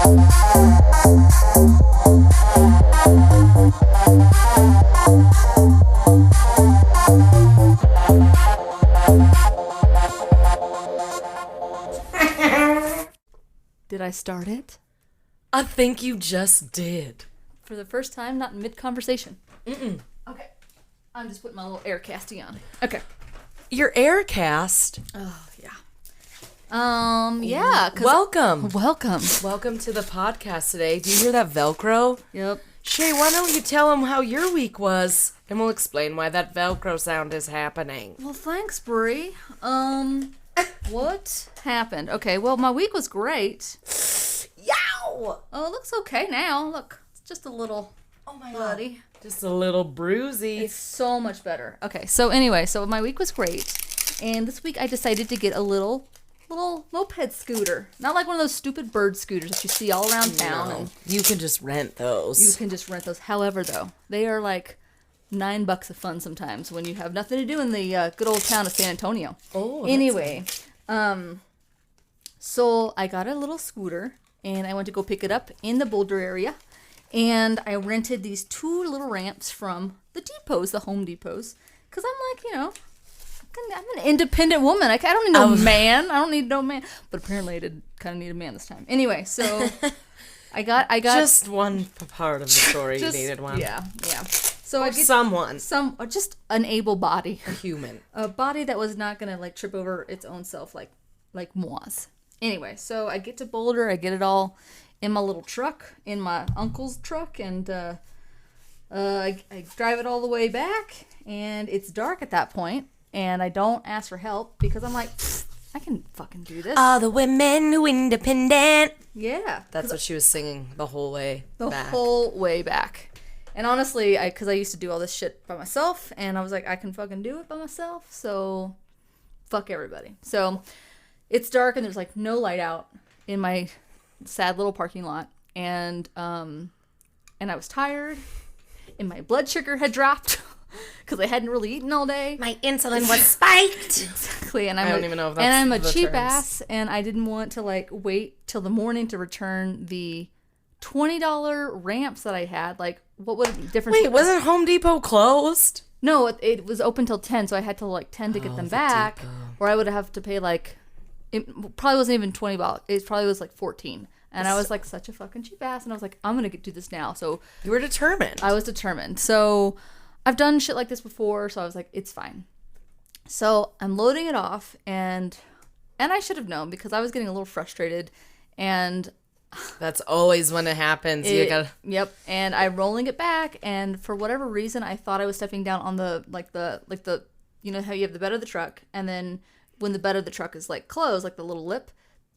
Did I start it? I think you just did. For the first time, not in mid-conversation. Okay. I'm just putting my little air casty on. Okay. Your Aircast. Oh, yeah. Yeah. Welcome. Welcome to the podcast today. Do you hear that Velcro? Yep. Shay, why don't you tell them how your week was, and we'll explain why that Velcro sound is happening. Well, thanks, Brie. What happened? Okay, well, my week was great. Yow! Oh, it looks okay now. Look, it's just a little bloody. God. Just a little bruisey. It's so much better. Okay, so anyway, my week was great. And this week I decided to get a little moped scooter. Not like one of those stupid bird scooters that you see all around town. No, you can just rent those. You can just rent those. However, though, they are like $9 of fun sometimes when you have nothing to do in the good old town of San Antonio. Oh, anyway, so I got a little scooter and I went to go pick it up in the Boulder area. And I rented these 2 little ramps from the depots, the Home Depots. Because I'm like, I'm an independent woman. I don't need no man. I don't need no man. But apparently I did kind of need a man this time. Anyway, so I got just one part of the story you needed one. Yeah. So I get just an able body. A human. A body that was not going to like trip over its own self like moi's. Anyway, so I get to Boulder. I get it all in my little truck, in my uncle's truck, and I drive it all the way back, and it's dark at that point, and I don't ask for help because I'm like, I can fucking do this. All the women who independent. Yeah. That's what she was singing the whole way back. The whole way back. And honestly, because I used to do all this shit by myself, and I was like, I can fucking do it by myself, so fuck everybody. So it's dark, and there's like no light out in my sad little parking lot, and I was tired, and my blood sugar had dropped because I hadn't really eaten all day. My insulin was spiked. Exactly, and I don't even know if that's and I'm a the cheap terms. ass, and I didn't want to like wait till the morning to return the $20 ramps that I had. Like, what would the difference? Wait, wasn't Home Depot closed? No, it was open till 10, so I had to like 10 to get them back, or I would have to pay like. It probably wasn't even $20. It probably was like 14. And I was like such a fucking cheap ass. And I was like, I'm going to do this now. So you were determined. I was determined. So I've done shit like this before. So I was like, it's fine. So I'm loading it off. And I should have known because I was getting a little frustrated. And that's always when it happens. Yep. And I'm rolling it back. And for whatever reason, I thought I was stepping down on the you know how you have the bed of the truck. And then when the bed of the truck is like closed, like the little lip,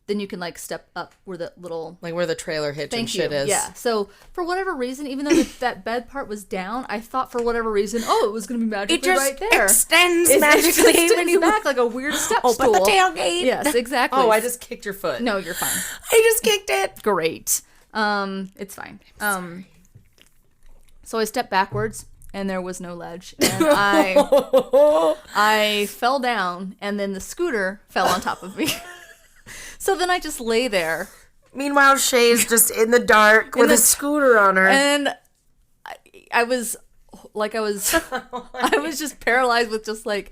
then you can like step up where the little where the trailer hitch and shit is. Yeah. So for whatever reason, even though that bed part was down, I thought for whatever reason, it was going to be magically right there. Extends magically when you back like a weird step open stool. the tailgate. Yes, exactly. Oh, I just kicked your foot. No, you're fine. I just kicked it. Great. It's fine. So I stepped backwards. And there was no ledge, and I fell down, and then the scooter fell on top of me. So then I just lay there. Meanwhile, Shay's just in the dark with a scooter on her, and I was just paralyzed with just like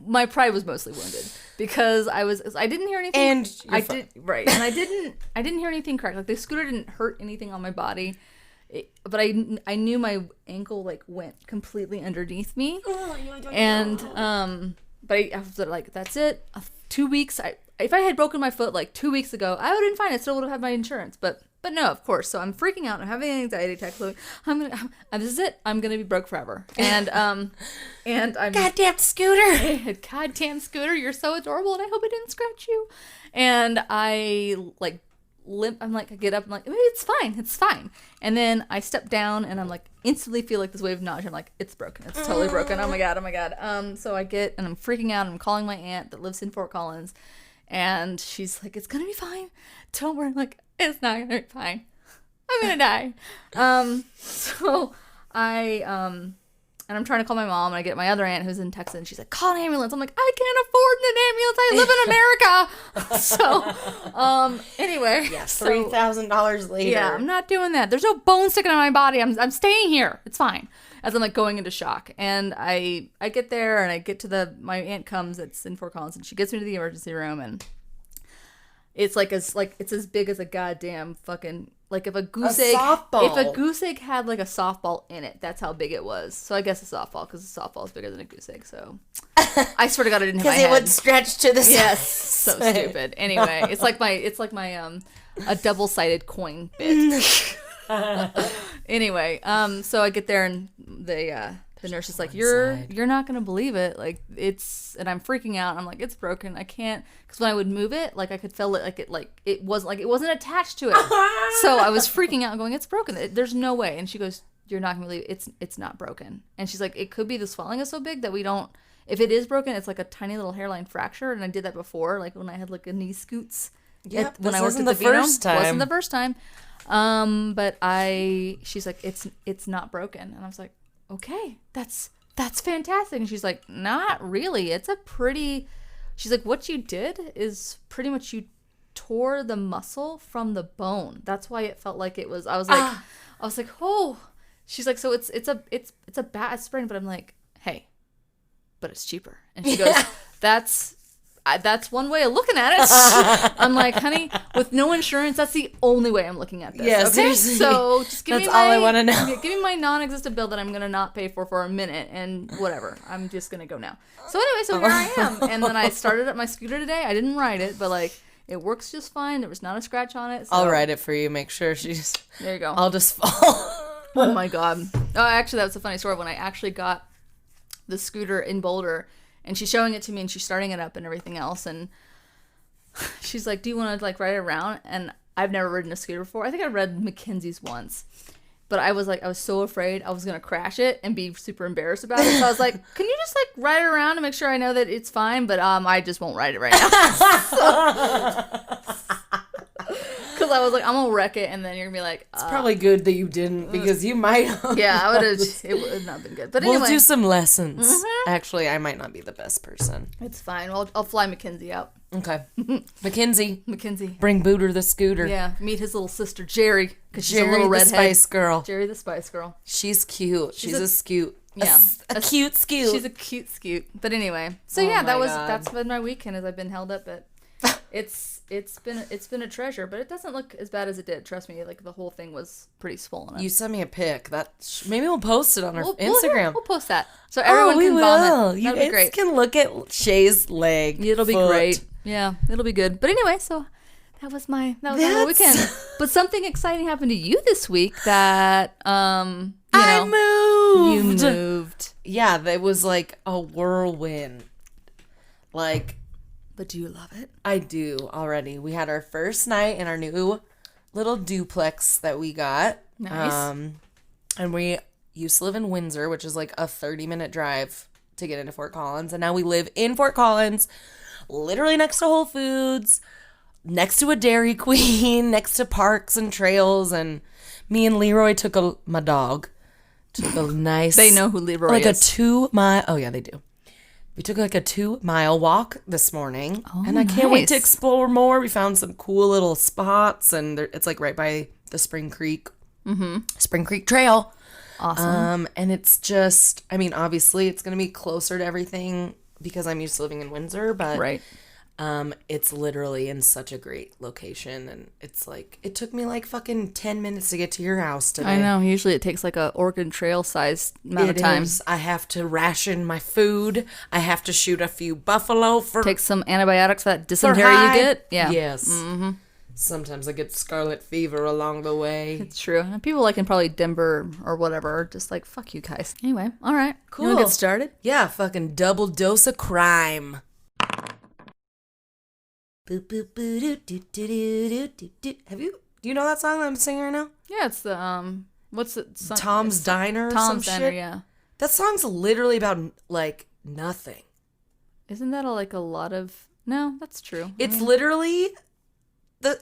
my pride was mostly wounded because I didn't hear anything, and I didn't hear anything crack. Like the scooter didn't hurt anything on my body. But I knew my ankle like went completely underneath me, and but I was like, that's it. 2 weeks. If I had broken my foot like 2 weeks ago, I would have been fine. I still would have had my insurance, but no, of course. So I'm freaking out. I'm having an anxiety attack. So this is it. I'm gonna be broke forever. And I'm goddamn scooter. Goddamn scooter. You're so adorable, and I hope it didn't scratch you. And I like. I'm like, I get up, I'm like, it's fine. And then I step down, and I'm like, instantly feel like this wave of nausea. I'm like, it's broken. It's totally broken. Oh my god. So I get, and I'm freaking out, and I'm calling my aunt that lives in Fort Collins, and she's like, it's gonna be fine. Don't worry. I'm like, it's not gonna be fine. I'm gonna die. So I And I'm trying to call my mom, and I get my other aunt who's in Texas, and she's like, call an ambulance. I'm like, I can't afford an ambulance. I live in America. So, anyway. Yeah, $3,000 later. Yeah, I'm not doing that. There's no bone sticking in my body. I'm staying here. It's fine. As I'm like going into shock. And I get there, and I get to my aunt comes, it's in Fort Collins, and she gets me to the emergency room, and it's it's as big as a goddamn fucking, like if a goose egg, softball. If a goose egg had like a softball in it, that's how big it was. So I guess a softball, because a softball is bigger than a goose egg. So I swear to God, I didn't hit my head. Because it would stretch to the side. Yes, so stupid. Anyway, it's like my a double-sided coin bit. Anyway, so I get there, and the nurse is like, you're not gonna believe it, like and I'm freaking out. I'm like, it's broken. I can't, because when I would move it, like I could feel it, it wasn't attached to it. So I was freaking out and going, it's broken. There's no way. And she goes, you're not gonna believe it. It's not broken. And she's like, it could be the swelling is so big that we don't. If it is broken, it's like a tiny little hairline fracture. And I did that before, like when I had like a knee scoots. Yep, when I worked at the first time. Wasn't the first time. But she's like, it's not broken. And I was like, okay, that's fantastic. And she's like, not really. She's like, what you did is pretty much you tore the muscle from the bone. That's why it felt like it was. I was like, oh. She's like, so it's a bad sprain, but I'm like, hey, but it's cheaper. And she goes, that's one way of looking at it. I'm like, honey, with no insurance, that's the only way I'm looking at this. Yeah, okay? Seriously. So just give me all I want to know. Give me my non-existent bill that I'm going to not pay for a minute, and whatever. I'm just going to go now. So anyway, here I am. And then I started up my scooter today. I didn't ride it, but like, it works just fine. There was not a scratch on it. So. I'll ride it for you. Make sure she's... There you go. I'll just fall. Oh my God. Oh, actually, that was a funny story. When I actually got the scooter in Boulder, and she's showing it to me, and she's starting it up and everything else, and she's like, do you want to like ride it around? And I've never ridden a scooter before. I think I read Mackenzie's once, but I was so afraid I was gonna crash it and be super embarrassed about it. So I was like, can you just like ride it around and make sure I know that it's fine? But I just won't ride it right now. Because I was like, I'm gonna wreck it, and then you're gonna be like, it's probably good that you didn't, because you might. Yeah, I would have. It would have not been good. But anyway, we'll do some lessons. Mm-hmm. Actually, I might not be the best person. It's fine. Well, I'll fly Mackenzie out. Okay, Mackenzie, bring Booter the scooter. Yeah, meet his little sister Jerry, because she's a little redhead. Jerry the Spice Girl. Jerry the Spice Girl. She's cute. She's a scoot. Yeah, a cute scoot. She's a cute scoot. But anyway, so yeah, that's been my weekend, as I've been held up at. It's been a treasure, but it doesn't look as bad as it did. Trust me, like the whole thing was pretty swollen up. You sent me a pic. Maybe we'll post it on our Instagram. We'll post that so everyone can vomit. That'll be great. Can look at Shay's leg. It'll be great. Yeah, it'll be good. But anyway, so that was my weekend. But something exciting happened to you this week that I moved. You moved. Yeah, it was like a whirlwind. Like. But do you love it? I do already. We had our first night in our new little duplex that we got. Nice. And we used to live in Windsor, which is like a 30-minute drive to get into Fort Collins. And now we live in Fort Collins, literally next to Whole Foods, next to a Dairy Queen, next to parks and trails. And me and Leroy my dog, took a nice... They know who Leroy is. Like a 2-mile... Oh, yeah, they do. We took like a 2-mile walk this morning, and I can't wait to explore more. We found some cool little spots, and it's like right by the Spring Creek Trail. Awesome. And it's just, I mean, obviously it's going to be closer to everything because I'm used to living in Windsor, but right. It's literally in such a great location, and it's like, it took me like fucking 10 minutes to get to your house today. I know. Usually it takes like a Oregon Trail sized amount of time. I have to ration my food. I have to shoot a few buffalo for... Take some antibiotics for that dysentery you get. Yeah. Yes. Mm-hmm. Sometimes I get scarlet fever along the way. It's true. And people like in probably Denver or whatever are just like, fuck you guys. Anyway, all right. Cool. You want to get started? Yeah, fucking double dose of crime. Do you know that song that I'm singing right now? Yeah, it's the what's it? Tom's Diner or some shit? Yeah. That song's literally about like nothing. Isn't that a lot of... No, that's true. It's literally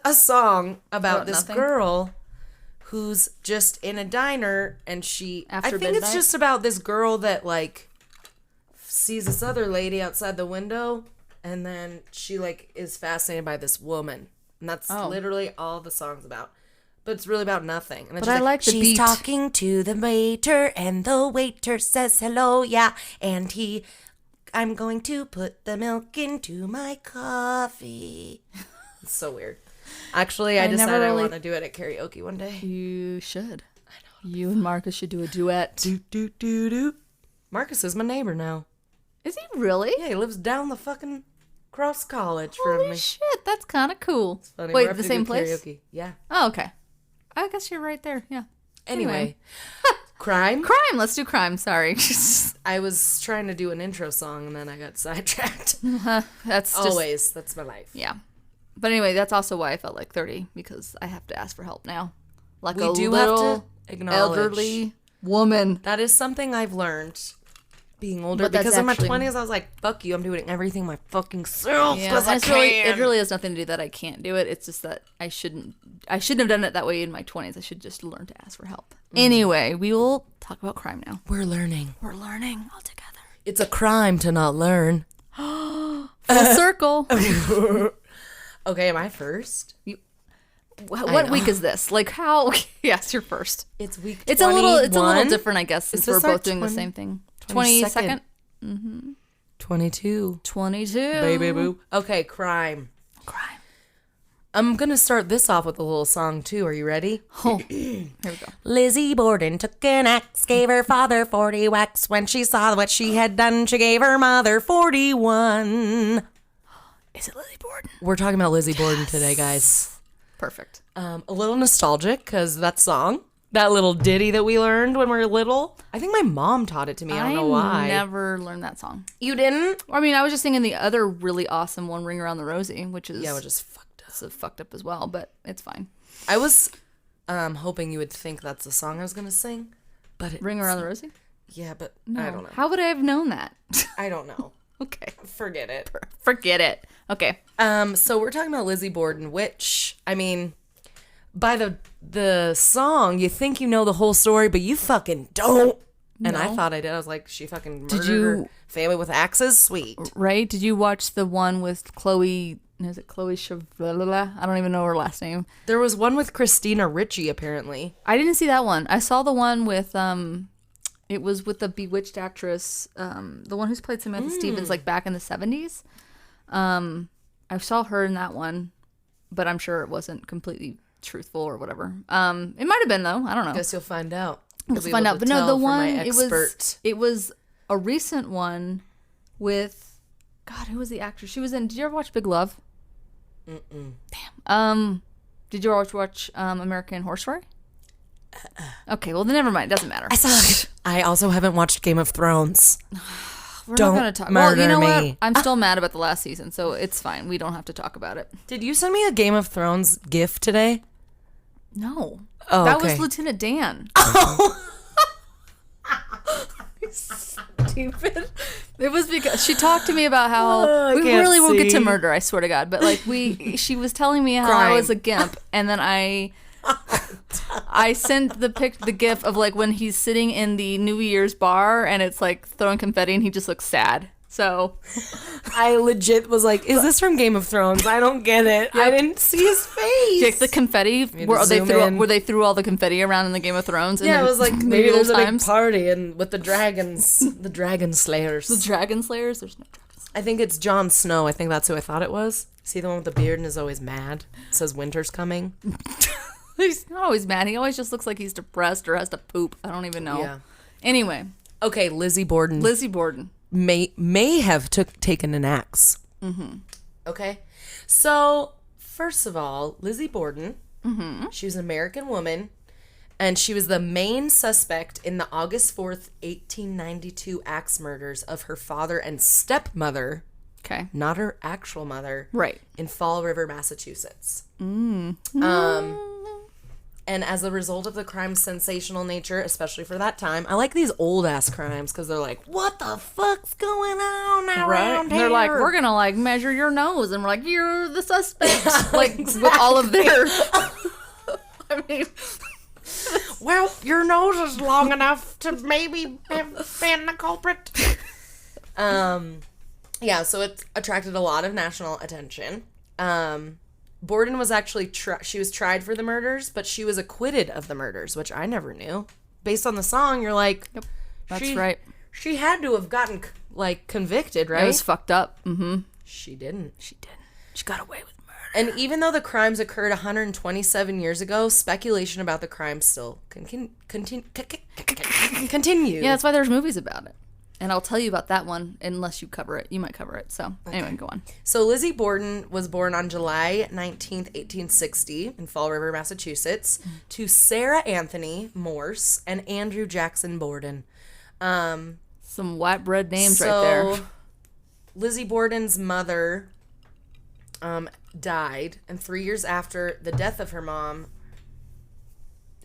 a song about this nothing? girl who's just in a diner, and I think midnight? it's just about this girl that like sees this other lady outside the window, and then she like is fascinated by this woman, and that's literally all the song's about. But it's really about nothing. And it's But I like the she's beat. talking to the waiter, and the waiter says hello, yeah, and I'm going to put the milk into my coffee. It's so weird. Actually, I decided I want to do it at karaoke one day. You should. I know. You and Marcus should do a duet. Do. Marcus is my neighbor now. Is he really? Yeah, he lives down the fucking cross college from Holy me. shit, that's kind of cool. It's funny. Wait, the same place? Karaoke. Yeah. Oh, okay. I guess you're right there. Yeah. Anyway. Crime? Crime. Let's do crime. Sorry. I was trying to do an intro song and then I got sidetracked. That's just, Always. That's my life. Yeah. But anyway, that's also why I felt like 30, because I have to ask for help now. Like We a do have little to acknowledge. elderly woman. That is something I've learned being older. But that's Because in my actually- 20s, I was like, fuck you. I'm doing everything my fucking self. Yeah, 'Cause I it really has nothing to do that I can't do it. It's just that I shouldn't have done it that way in my 20s. I should just learn to ask for help. Anyway, we will talk about crime now. We're learning. We're learning all together. It's a crime to not learn. Full circle. Okay, am I first? What week is this? Like how? Yes, you're first. It's week 21. It's a little different, I guess, since this we're our both doing the 20 same thing. 22nd? 22. 22. Baby boo. Okay, crime. Crime. I'm going to start this off with a little song, too. Are you ready? Oh, here we go. Lizzie Borden took an axe, gave her father 40 whacks. When she saw what she had done, she gave her mother 41. Is it Lizzie Borden? We're talking about Lizzie Borden today, guys. Perfect. A little nostalgic, because that song, that little ditty that we learned when we were little, I think my mom taught it to me. I don't know why. I never learned that song. You didn't? I mean, I was just singing the other really awesome one, Ring Around the Rosie, which is fucked up. so fucked up as well, but it's fine. I was hoping you would think that's the song I was going to sing. But Ring Around the Rosie? Yeah, but No. I don't know. How would I have known that? I don't know. Okay. Forget it. Forget it. Okay. So we're talking about Lizzie Borden, which, I mean, by the song, you think you know the whole story, but you fucking don't. And I thought I did. I was like, she fucking murdered her family with axes? Sweet. Right? Did you watch the one with Chloe? Is it Chloe Chauvelin? I don't even know her last name. There was one with Christina Ricci, apparently. I didn't see that one. I saw the one with it was with the Bewitched actress, the one who's played Samantha Stevens like back in the 70s. I saw her in that one, but I'm sure it wasn't completely truthful or whatever. It might have been though. I don't know. Guess you'll find out. We'll find out. But no, the one it was a recent one with God. Who was the actress? She was in. Did you ever watch Big Love? Damn. Did you ever watch American Horror Story? Okay, well then never mind. Doesn't matter. I saw. I also haven't watched Game of Thrones. We're Don't not gonna talk. murder Well, you know me. what? I'm still mad about the last season, so it's fine. We don't have to talk about it. Did you send me a Game of Thrones GIF today? No. Oh, that okay. was Lieutenant Dan. Stupid. It was because she talked to me about how we can't really will get to see. murder, I swear to God. But like she was telling me how I was a gimp, and then I sent the gif of like when he's sitting in the New Year's bar and it's like throwing confetti and he just looks sad. So I legit was like, is this from Game of Thrones? I don't get it. I didn't see his face. like the confetti where they threw all the confetti around in the Game of Thrones. Yeah, it was like maybe there's a big times. party and with the dragons, the dragon slayers. The Dragon Slayers. There's no dragons. I think it's Jon Snow. I think that's who I thought it was. See the one with the beard and is always mad. Says winter's coming. He's not always mad. He always just looks like he's depressed or has to poop. I don't even know. Yeah. Anyway, Okay, Lizzie Borden Lizzie Borden. may have taken an axe. Mm-hmm. Okay, so first of all, Lizzie Borden. Mm-hmm. She was an American woman, and she was the main suspect in the August 4th, 1892 axe murders of her father and stepmother. Okay. Not her actual mother. Right. In Fall River, Massachusetts. And as a result of the crime's sensational nature, especially for that time, I like these old ass crimes because they're like, what the fuck's going on around here? They're like, we're gonna like measure your nose, and we're like, you're the suspect. Like with all of their. I mean, your nose is long enough to maybe have been the culprit. Yeah, so it attracted a lot of national attention. Borden was actually she was tried for the murders, but she was acquitted of the murders, which I never knew. Based on the song, you're like, yep, that's right. She had to have gotten like convicted, right? It was fucked up. Mm-hmm. She didn't. She got away with murder. And even though the crimes occurred 127 years ago, speculation about the crime still continue. Yeah, that's why there's movies about it. And I'll tell you about that one unless you cover it. You might cover it. So anyway, go on. So Lizzie Borden was born on July 19th, 1860 in Fall River, Massachusetts, to Sarah Anthony Morse and Andrew Jackson Borden. Some white bread names right there. Lizzie Borden's mother died, and 3 years after the death of her mom,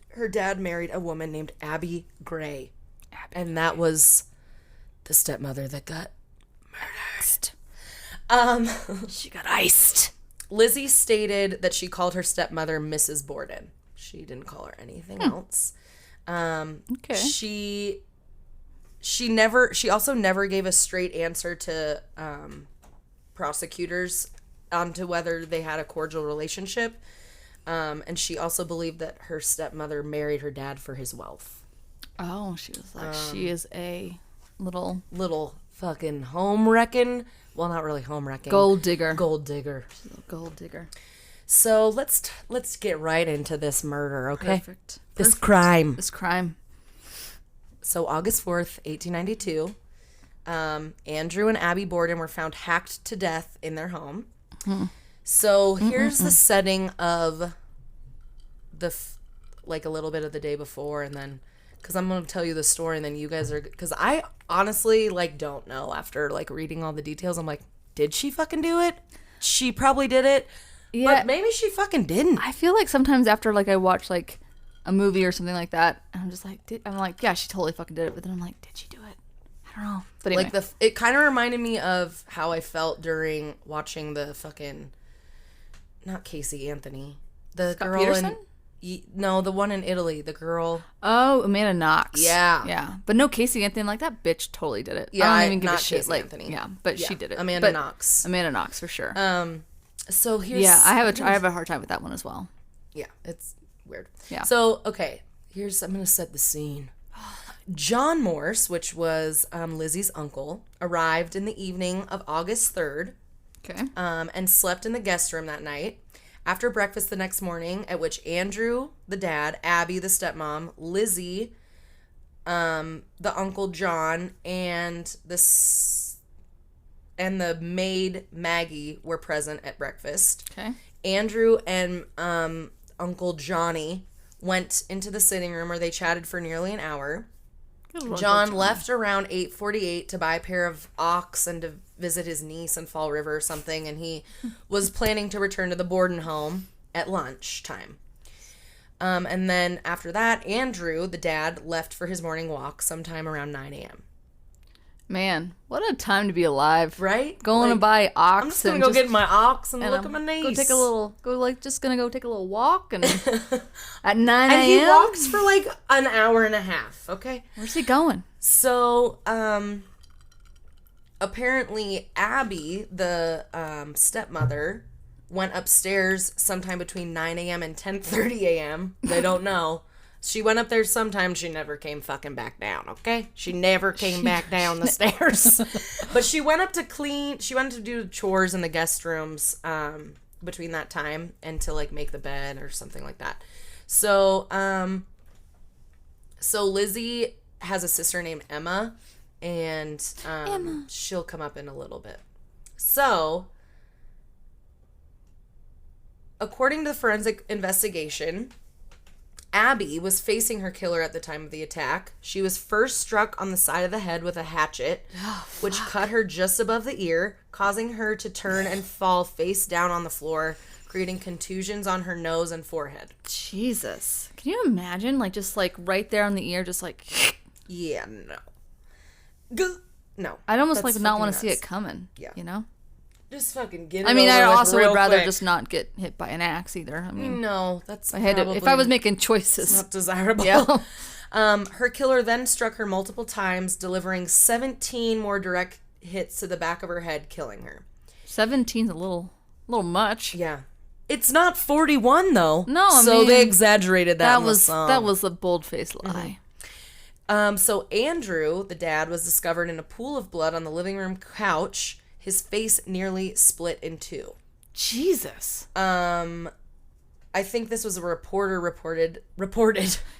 her dad married a woman named Abby Gray. And that was the stepmother that got murdered. She got iced. Lizzie stated that she called her stepmother Mrs. Borden. She didn't call her anything else. Okay. She also never gave a straight answer to prosecutors to whether they had a cordial relationship. And she also believed that her stepmother married her dad for his wealth. Oh, she was like, she is a little fucking home wrecking. Well, not really home wrecking. Gold digger. She's a gold digger. So let's get right into this murder, okay? Perfect. This crime. So August 4th, 1892, Andrew and Abby Borden were found hacked to death in their home. So here's the setting of like a little bit of the day before, and then because I'm going to tell you the story, and then you guys are, because I honestly like don't know after like reading all the details. I'm like, did she fucking do it? She probably did it, but maybe she fucking didn't. I feel like sometimes after like I watch like a movie or something like that, and I'm just like, yeah, she totally fucking did it. But then I'm like, did she do it? I don't know. But anyway. Like it kind of reminded me of how I felt during watching the fucking, not Casey Anthony, the Scott girl Peterson? No, the one in Italy, the girl. Oh, Amanda Knox. Yeah. But no, Casey Anthony, like that bitch totally did it. Yeah, I don't even give a not shit. Casey Like, Anthony. yeah, but she did it. Amanda Knox. Amanda Knox for sure. So here's. Yeah, I have a hard time with that one as well. Yeah, it's weird. Yeah. So okay, I'm gonna set the scene. John Morse, which was Lizzie's uncle, arrived in the evening of August 3rd. Okay. And slept in the guest room that night. After breakfast the next morning, at which Andrew, the dad, Abby, the stepmom, Lizzie, the uncle John, and the maid Maggie were present at breakfast. Okay. Andrew and Uncle Johnny went into the sitting room where they chatted for nearly an hour. John left around 8:48 to buy a pair of ox and to visit his niece in Fall River or something, and he was planning to return to the Borden home at lunchtime. And then after that, Andrew, the dad, left for his morning walk sometime around 9 a.m. Man, what a time to be alive. Right? Going to buy ox. I'm just going to go get my ox and look at my niece. Just going to go take a little walk and at 9 a.m. And he walks for like an hour and a half, okay? Where's he going? So, apparently Abby, the stepmother, went upstairs sometime between 9 a.m. and 10:30 a.m. They don't know. She went up there sometime. She never came fucking back down, okay? She never came back down the stairs. But she went up to clean. She went to do chores in the guest rooms between that time and to, like, make the bed or something like that. So, so Lizzie has a sister named Emma, and she'll come up in a little bit. So, according to the forensic investigation, Abby was facing her killer at the time of the attack. She was first struck on the side of the head with a hatchet, which cut her just above the ear, causing her to turn and fall face down on the floor, creating contusions on her nose and forehead. Jesus. Can you imagine? Like, just, like, right there on the ear, just, like... Yeah, no. No. I'd almost, like, not want to see it coming. Yeah. You know? Just fucking get it I mean, I over also with would rather quick. just not get hit by an axe either. I mean, no, that's if I was making choices, not desirable. Yeah. Her killer then struck her multiple times, delivering 17 more direct hits to the back of her head, killing her. 17's a little much. Yeah. It's not 41 though. No, I so mean, they exaggerated that. That was a bold-faced lie. So Andrew, the dad, was discovered in a pool of blood on the living room couch. His face nearly split in two. Jesus. I think this was a reporter reported.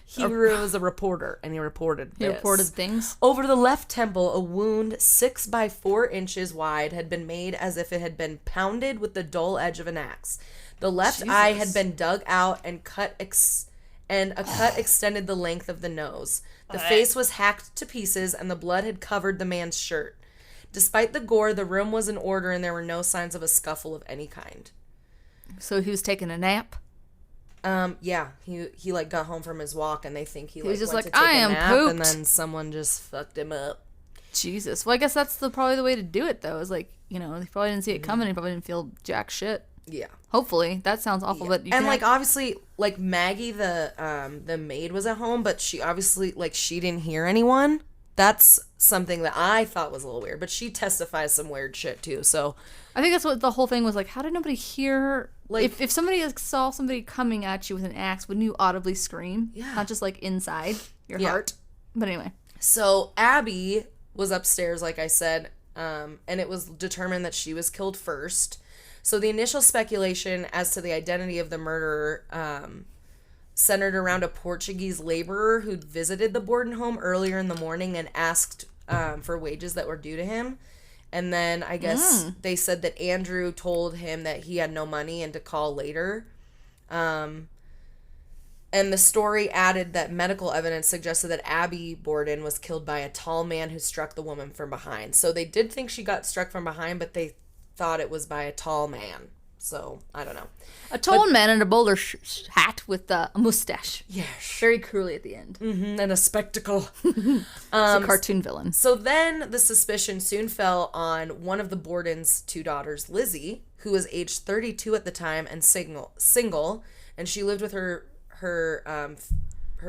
He was a reporter, and he reported this. He reported things? Over the left temple, a wound 6 by 4 inches wide had been made as if it had been pounded with the dull edge of an axe. The left eye had been dug out and a cut extended the length of the nose. The face was hacked to pieces, and the blood had covered the man's shirt. Despite the gore, the room was in order, and there were no signs of a scuffle of any kind. So he was taking a nap? Yeah, he like got home from his walk, and they think he was just went like, to take I a am nap, pooped. and then someone just fucked him up. Jesus. Well, I guess that's probably the way to do it, though. Is like, he probably didn't see it coming. He probably didn't feel jack shit. Yeah. Hopefully, that sounds awful, but obviously, like Maggie, the maid was at home, but she obviously she didn't hear anyone. That's something that I thought was a little weird, but she testifies some weird shit too. So I think that's what the whole thing was like. How did nobody hear her? Like, if somebody saw somebody coming at you with an axe, wouldn't you audibly scream? Yeah. Not just like inside your heart. But anyway. So Abby was upstairs, like I said, and it was determined that she was killed first. So the initial speculation as to the identity of the murderer centered around a Portuguese laborer who'd visited the Borden home earlier in the morning and asked for wages that were due to him. And then I guess they said that Andrew told him that he had no money and to call later. And the story added that medical evidence suggested that Abby Borden was killed by a tall man who struck the woman from behind. So they did think she got struck from behind, but they thought it was by a tall man. So, I don't know. A tall man in a bowler hat with a mustache. Yes. Very curly at the end. Mm-hmm, and a spectacle. It's a cartoon villain. So then the suspicion soon fell on one of the Borden's two daughters, Lizzie, who was aged 32 at the time and single, and she lived with her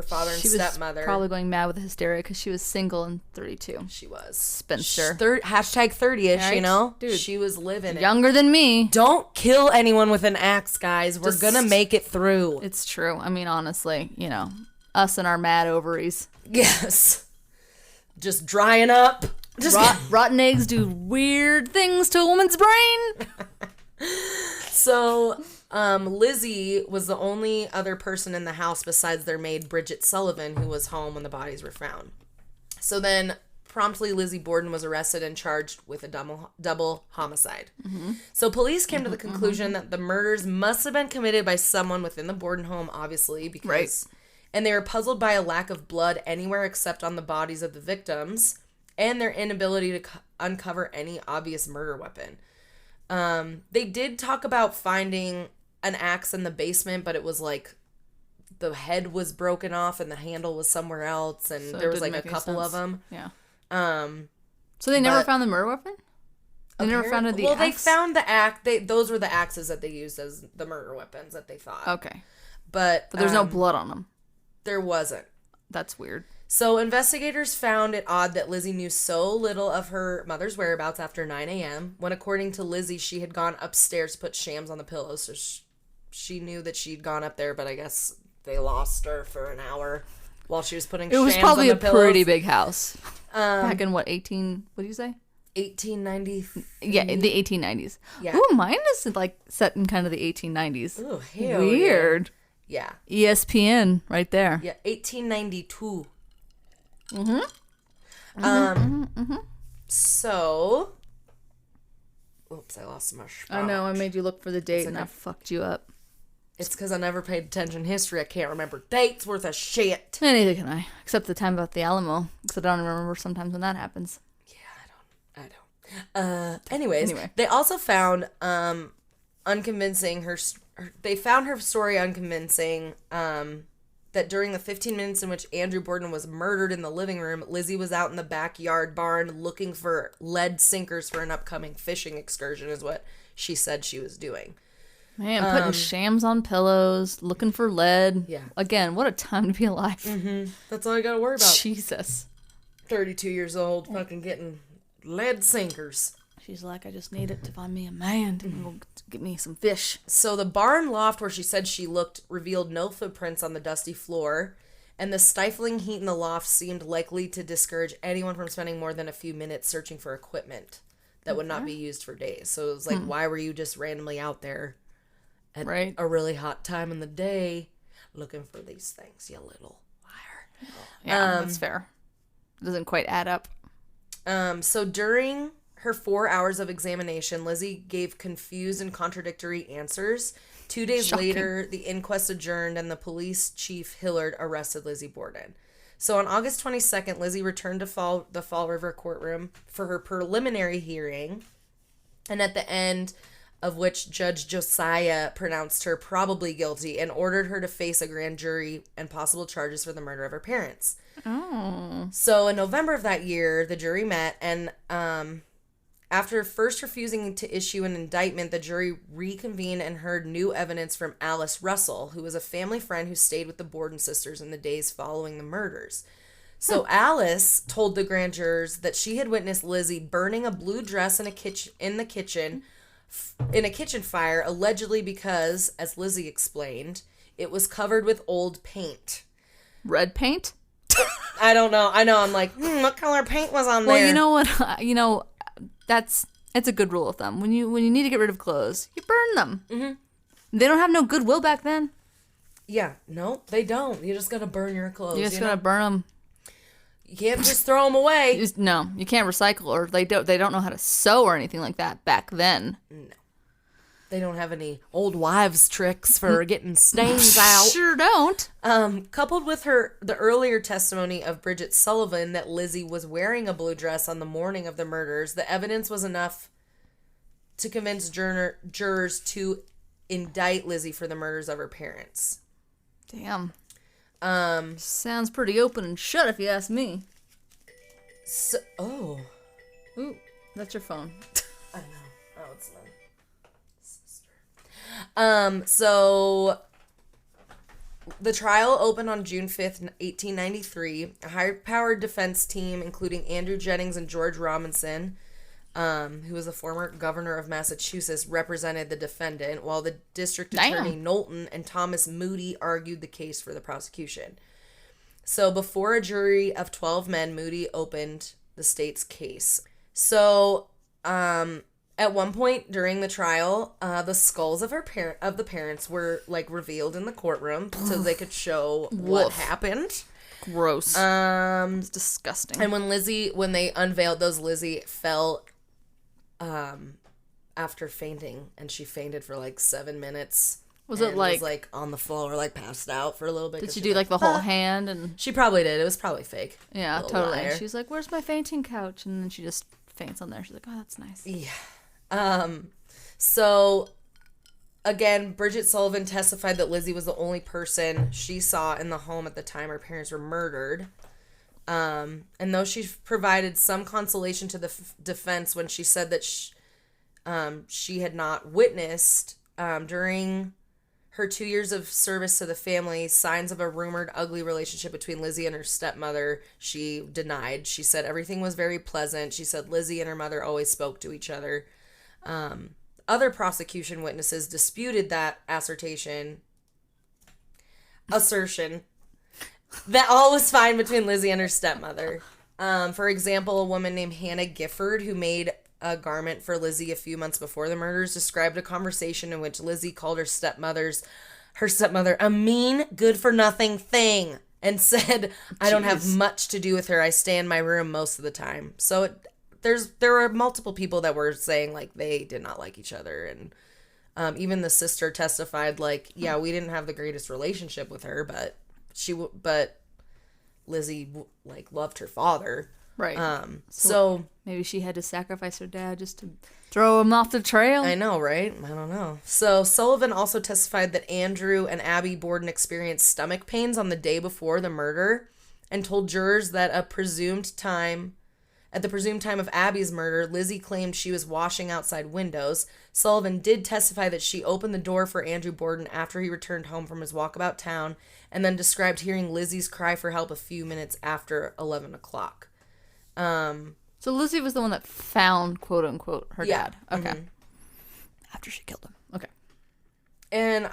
father and stepmother. She was probably going mad with hysteria because she was single and 32. She was. Spinster. Hashtag 30-ish, right? Dude. She was living younger than me. Don't kill anyone with an axe, guys. We're gonna make it through. It's true. I mean, honestly, us and our mad ovaries. Yes. Just drying up. Rotten eggs do weird things to a woman's brain. So, Lizzie was the only other person in the house besides their maid, Bridget Sullivan, who was home when the bodies were found. So then, promptly, Lizzie Borden was arrested and charged with a double homicide. Mm-hmm. So police came to the conclusion that the murders must have been committed by someone within the Borden home, obviously, because... Right. And they were puzzled by a lack of blood anywhere except on the bodies of the victims, and their inability to uncover any obvious murder weapon. They did talk about finding an axe in the basement, but it was like the head was broken off and the handle was somewhere else, and so there was like a couple of them. Yeah. So they never found the murder weapon? They never found the axe? They found the axe. Those were the axes that they used as the murder weapons that they thought. Okay. But there's no blood on them. There wasn't. That's weird. So investigators found it odd that Lizzie knew so little of her mother's whereabouts after 9 a.m. when, according to Lizzie, she had gone upstairs to put shams on the pillows. So she knew that she'd gone up there, but I guess they lost her for an hour while she was putting shams on the pillows. It was probably a pretty big house. Back in what, what do you say? 1890. Yeah, in the 1890s. Yeah. Ooh, mine is like set in kind of the 1890s. Ooh, hell weird. Yeah. ESPN right there. Yeah, 1892. So, oops, I lost my spot. I know, I made you look for the date and I fucked you up. It's because I never paid attention to history. I can't remember dates worth of shit. Neither can I. Except the time about the Alamo. Because I don't even remember sometimes when that happens. Yeah, I don't. Anyways, they also found unconvincing they found her story unconvincing, that during the 15 minutes in which Andrew Borden was murdered in the living room, Lizzie was out in the backyard barn looking for lead sinkers for an upcoming fishing excursion, is what she said she was doing. Man, putting shams on pillows, looking for lead. Yeah. Again, what a time to be alive. Mm-hmm. That's all I gotta worry about. Jesus. 32 years old, fucking getting lead sinkers. She's like, I just need it to find me a man to go get me some fish. So the barn loft where she said she looked revealed no footprints on the dusty floor, and the stifling heat in the loft seemed likely to discourage anyone from spending more than a few minutes searching for equipment that would not be used for days. So it was like, why were you just randomly out there at a really hot time in the day looking for these things, you little liar? Yeah, that's fair. Doesn't quite add up. So during her 4 hours of examination, Lizzie gave confused and contradictory answers. 2 days later, the inquest adjourned and the police chief Hillard arrested Lizzie Borden. So on August 22nd, Lizzie returned to the Fall River courtroom for her preliminary hearing, and at the end of which Judge Josiah pronounced her probably guilty and ordered her to face a grand jury and possible charges for the murder of her parents. Oh. So in November of that year, the jury met, and after first refusing to issue an indictment, the jury reconvened and heard new evidence from Alice Russell, who was a family friend who stayed with the Borden sisters in the days following the murders. So Alice told the grand jurors that she had witnessed Lizzie burning a blue dress in a kitchen fire, allegedly because, as Lizzie explained, it was covered with old paint. Red paint? I don't know. I know. I'm like, what color paint was on there? Well, you know what? It's a good rule of thumb. When you need to get rid of clothes, you burn them. Mm-hmm. They don't have no goodwill back then. Yeah, no, they don't. You just gotta burn your clothes. You just gotta burn them. You can't just throw them away. No, you can't recycle, or they don't know how to sew or anything like that back then. No. They don't have any old wives' tricks for getting stains out. Sure don't. Coupled with the earlier testimony of Bridget Sullivan that Lizzie was wearing a blue dress on the morning of the murders, the evidence was enough to convince jurors to indict Lizzie for the murders of her parents. Damn. Sounds pretty open and shut if you ask me. Ooh, that's your phone. I know. Oh, it's not. So the trial opened on June 5th, 1893. A high-powered defense team, including Andrew Jennings and George Robinson, who was a former governor of Massachusetts, represented the defendant, while the district attorney Knowlton and Thomas Moody argued the case for the prosecution. So before a jury of 12 men, Moody opened the state's case. So, at one point during the trial, the skulls of the parents were like revealed in the courtroom so they could show what happened. Gross. It's disgusting. And when they unveiled those, Lizzie fell after fainting, and she fainted for like 7 minutes. Was like on the floor, like passed out for a little bit? Did she do like the whole hand? And she probably did. It was probably fake. Yeah, totally. Liar. She's like, "Where's my fainting couch?" And then she just faints on there. She's like, "Oh, that's nice." Yeah. So again, Bridget Sullivan testified that Lizzie was the only person she saw in the home at the time her parents were murdered. And though she provided some consolation to the defense when she said that she had not witnessed, during her 2 years of service to the family, signs of a rumored ugly relationship between Lizzie and her stepmother, she denied. She said everything was very pleasant. She said Lizzie and her mother always spoke to each other. Other prosecution witnesses disputed that assertion that all was fine between Lizzie and her stepmother. For example, a woman named Hannah Gifford, who made a garment for Lizzie a few months before the murders, described a conversation in which Lizzie called her stepmother a mean, good-for-nothing thing, and said, "I don't have much to do with her. I stay in my room most of the time." So there were multiple people that were saying like they did not like each other, and even the sister testified like, yeah, we didn't have the greatest relationship with her, but Lizzie like loved her father, right? So maybe she had to sacrifice her dad just to throw him off the trail. I know, right? I don't know. So Sullivan also testified that Andrew and Abby Borden experienced stomach pains on the day before the murder, and told jurors that a presumed time At the presumed time of Abby's murder, Lizzie claimed she was washing outside windows. Sullivan did testify that she opened the door for Andrew Borden after he returned home from his walkabout town, and then described hearing Lizzie's cry for help a few minutes after 11 o'clock. So Lizzie was the one that found, quote unquote, her dad. Okay. Mm-hmm. After she killed him. Okay. And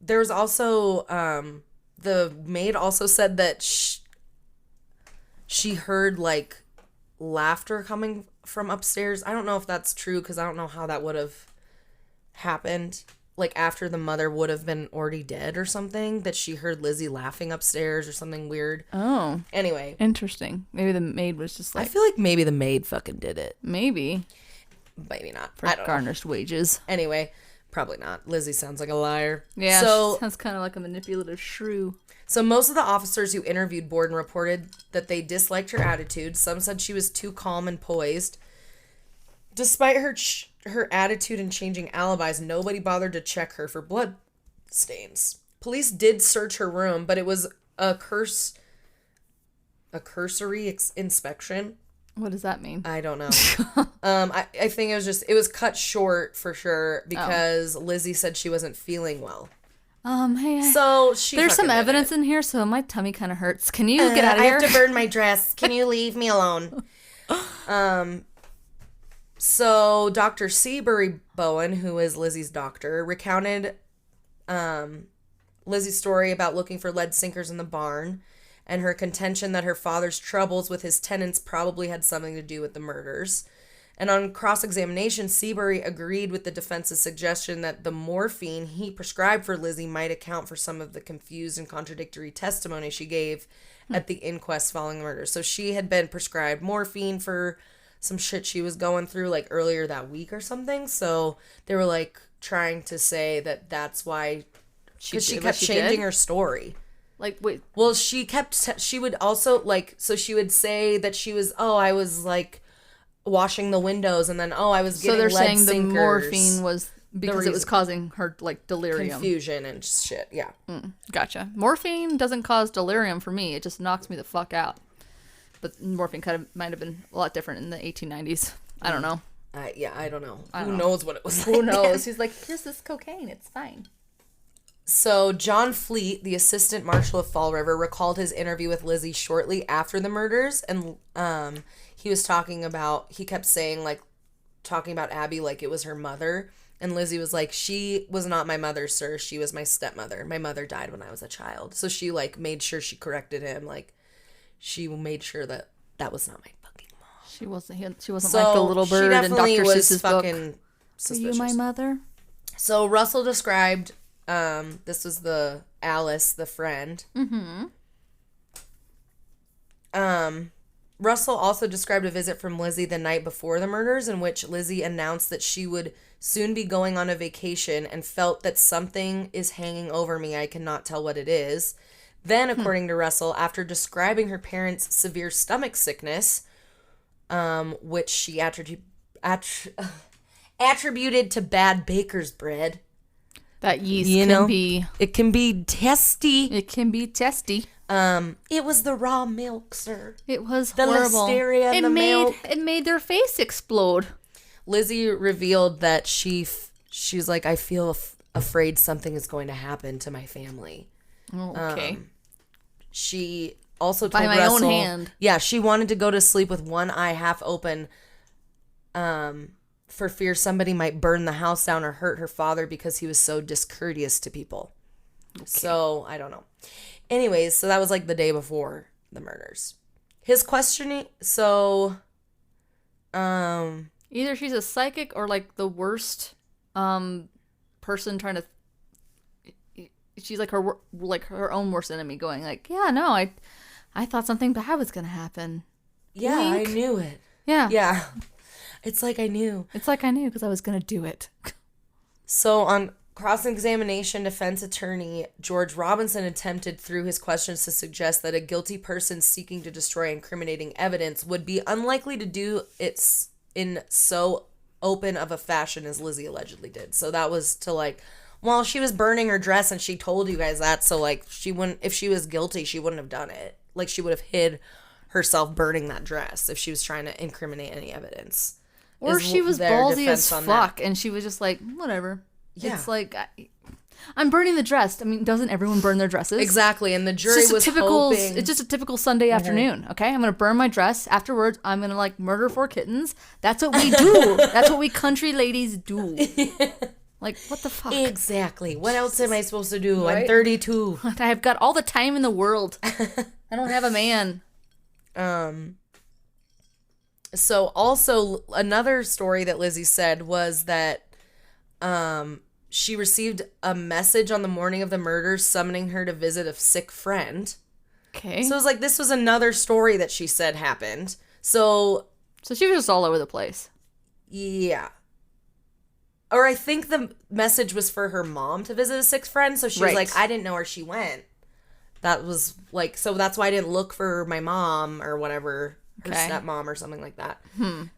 there's also, the maid also said that she heard, like, laughter coming from upstairs. I don't know if that's true, because I don't know how that would have happened. Like, after the mother would have been already dead or something, that she heard Lizzie laughing upstairs or something weird. Oh. Anyway. Interesting. Maybe the maid was just like... I feel like maybe the maid fucking did it. Maybe. Maybe not. For garnished wages. Anyway, probably not. Lizzie sounds like a liar. Yeah, she sounds kind of like a manipulative shrew. So most of the officers who interviewed Borden reported that they disliked her attitude. Some said she was too calm and poised. Despite her attitude and changing alibis, nobody bothered to check her for blood stains. Police did search her room, but it was a cursory inspection. What does that mean? I don't know. I think it was cut short for sure because Lizzie said she wasn't feeling well. Hey. So there's some evidence in here, so my tummy kind of hurts. Can you get out of here? I have to burn my dress. Can you leave me alone? So Dr. Seabury Bowen, who is Lizzie's doctor, recounted Lizzie's story about looking for lead sinkers in the barn and her contention that her father's troubles with his tenants probably had something to do with the murders. And on cross-examination, Seabury agreed with the defense's suggestion that the morphine he prescribed for Lizzie might account for some of the confused and contradictory testimony she gave at the inquest following the murder. So she had been prescribed morphine for some shit she was going through, like, earlier that week or something. So they were, like, trying to say that that's why... Because she kept changing her story. Like, wait. Well, she would also, like... So she would say that she was, I was, like... washing the windows, and then I was getting lead sinkers. So they're saying the morphine was because it was causing her, like, delirium, confusion and shit. Yeah. Gotcha. Morphine doesn't cause delirium for me. It just knocks me the fuck out. But morphine might have been a lot different in the 1890s. I don't know. I don't know. Who knows what it was like? Who knows? He's like, here's this cocaine. It's fine. So John Fleet, the assistant marshal of Fall River, recalled his interview with Lizzie shortly after the murders, and he was he kept saying, like, talking about Abby like it was her mother, and Lizzie was like, she was not my mother, sir. She was my stepmother. My mother died when I was a child. So she, like, made sure she corrected him, like, she made sure that was not my fucking mom. She wasn't like the little bird in Dr. Seuss's book. Suspicious. Are you my mother? So Russell described, this was the Alice, the friend. Russell also described a visit from Lizzie the night before the murders, in which Lizzie announced that she would soon be going on a vacation and felt that something is hanging over me. I cannot tell what it is. Then, according to Russell, after describing her parents' severe stomach sickness, which she attributed to bad baker's bread. That yeast it can be testy. It can be testy. It was the raw milk, sir. It was the horrible. Listeria and the milk. It made their face explode. Lizzie revealed that she's like, I feel afraid something is going to happen to my family. Oh, okay. She also told by my Russell, own hand. Yeah, she wanted to go to sleep with one eye half open, for fear somebody might burn the house down or hurt her father because he was so discourteous to people. Okay. So I don't know. Anyways, so that was like the day before the murders. His questioning. So, either she's a psychic or like the worst, person trying to. She's like her own worst enemy, going like, yeah, no, I thought something bad was gonna happen. Yeah, Wink. I knew it. Yeah. Yeah. It's like I knew. It's like I knew because I was gonna do it. So on cross-examination, defense attorney George Robinson attempted through his questions to suggest that a guilty person seeking to destroy incriminating evidence would be unlikely to do it in so open of a fashion as Lizzie allegedly did. So that was to like, well, she was burning her dress and she told you guys that, so like she wouldn't, if she was guilty, she wouldn't have done it. like she would have hid herself burning that dress if she was trying to incriminate any evidence. Or she was ballsy as fuck, and she was just like, whatever. Yeah. It's like, I'm burning the dress. I mean, doesn't everyone burn their dresses? Exactly, and the jury was hoping... It's just a typical Sunday afternoon, okay? I'm going to burn my dress. Afterwards, I'm going to, like, murder 4 kittens. That's what we do. That's what we country ladies do. Like, what the fuck? Exactly. What else am I supposed to do? Right? I'm 32. I've got all the time in the world. I don't have a man. So also another story that Lizzie said was that she received a message on the morning of the murders summoning her to visit a sick friend. Okay. So it was like, this was another story that she said happened. So she was just all over the place. Yeah. Or I think the message was for her mom to visit a sick friend. So she was like, I didn't know where she went. That was like, so that's why I didn't look for my mom or whatever. Her stepmom or something like that.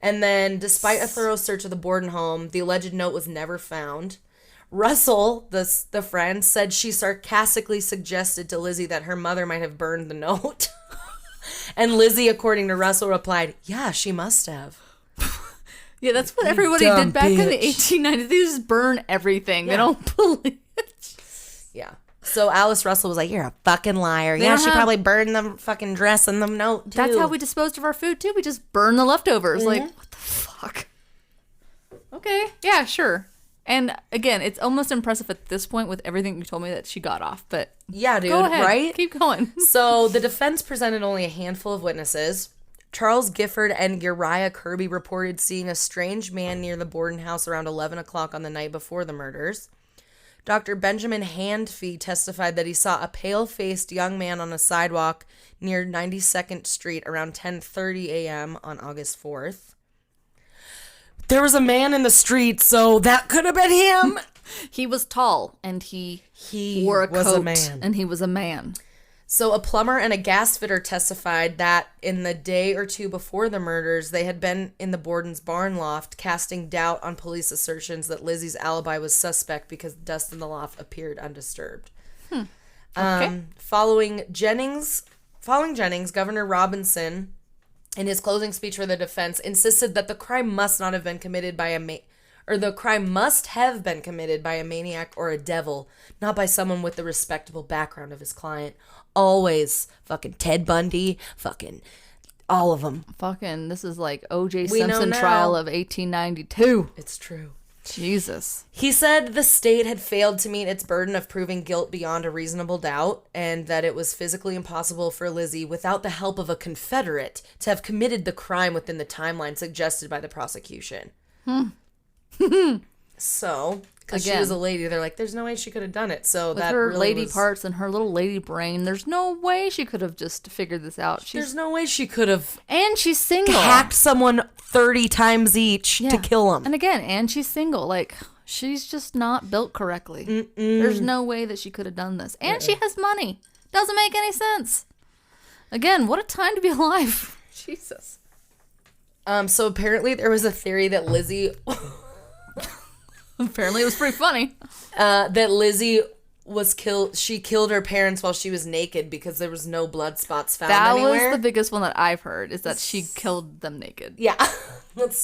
And then, despite a thorough search of the Borden home, the alleged note was never found. Russell, the friend, said she sarcastically suggested to Lizzie that her mother might have burned the note. And Lizzie, according to Russell, replied, yeah, she must have. Yeah, that's what everybody did back in the 1890s. They just burn everything. Yeah. They don't believe it. Yeah. So Alice Russell was like, you're a fucking liar. She probably burned the fucking dress and the note, too. That's how we disposed of our food, too. We just burn the leftovers. Like, what the fuck? Okay. Yeah, sure. And, again, it's almost impressive at this point with everything you told me that she got off. But yeah, dude, go ahead. Right? Keep going. So the defense presented only a handful of witnesses. Charles Gifford and Uriah Kirby reported seeing a strange man near the Borden house around 11 o'clock on the night before the murders. Dr. Benjamin Handfee testified that he saw a pale-faced young man on a sidewalk near 92nd Street around 10:30 a.m. on August 4th. There was a man in the street, so that could have been him. He was tall, and he wore a coat, and he was a man. So a plumber and a gas fitter testified that in the day or two before the murders, they had been in the Borden's barn loft, casting doubt on police assertions that Lizzie's alibi was suspect because dust in the loft appeared undisturbed. Okay. Following Jennings, Governor Robinson, in his closing speech for the defense, insisted that the crime must have been committed by a maniac or a devil, not by someone with the respectable background of his client. Always fucking Ted Bundy, fucking all of them. Fucking, this is like O.J. Simpson trial of 1892. It's true. Jesus. He said the state had failed to meet its burden of proving guilt beyond a reasonable doubt, and that it was physically impossible for Lizzie, without the help of a Confederate, to have committed the crime within the timeline suggested by the prosecution. So, because she was a lady, they're like, there's no way she could have done it. So with that her really lady parts and her little lady brain, there's no way she could have just figured this out. There's no way she could have. And she's single. Hacked someone 30 times each to kill them. And again, and she's single. Like, she's just not built correctly. There's no way that she could have done this. And she has money. Doesn't make any sense. Again, what a time to be alive. Jesus. So apparently there was a theory that Lizzie... Apparently it was pretty funny. That Lizzie was killed. She killed her parents while she was naked because there was no blood spots found anywhere. That was the biggest one that I've heard, is that she killed them naked. Yeah.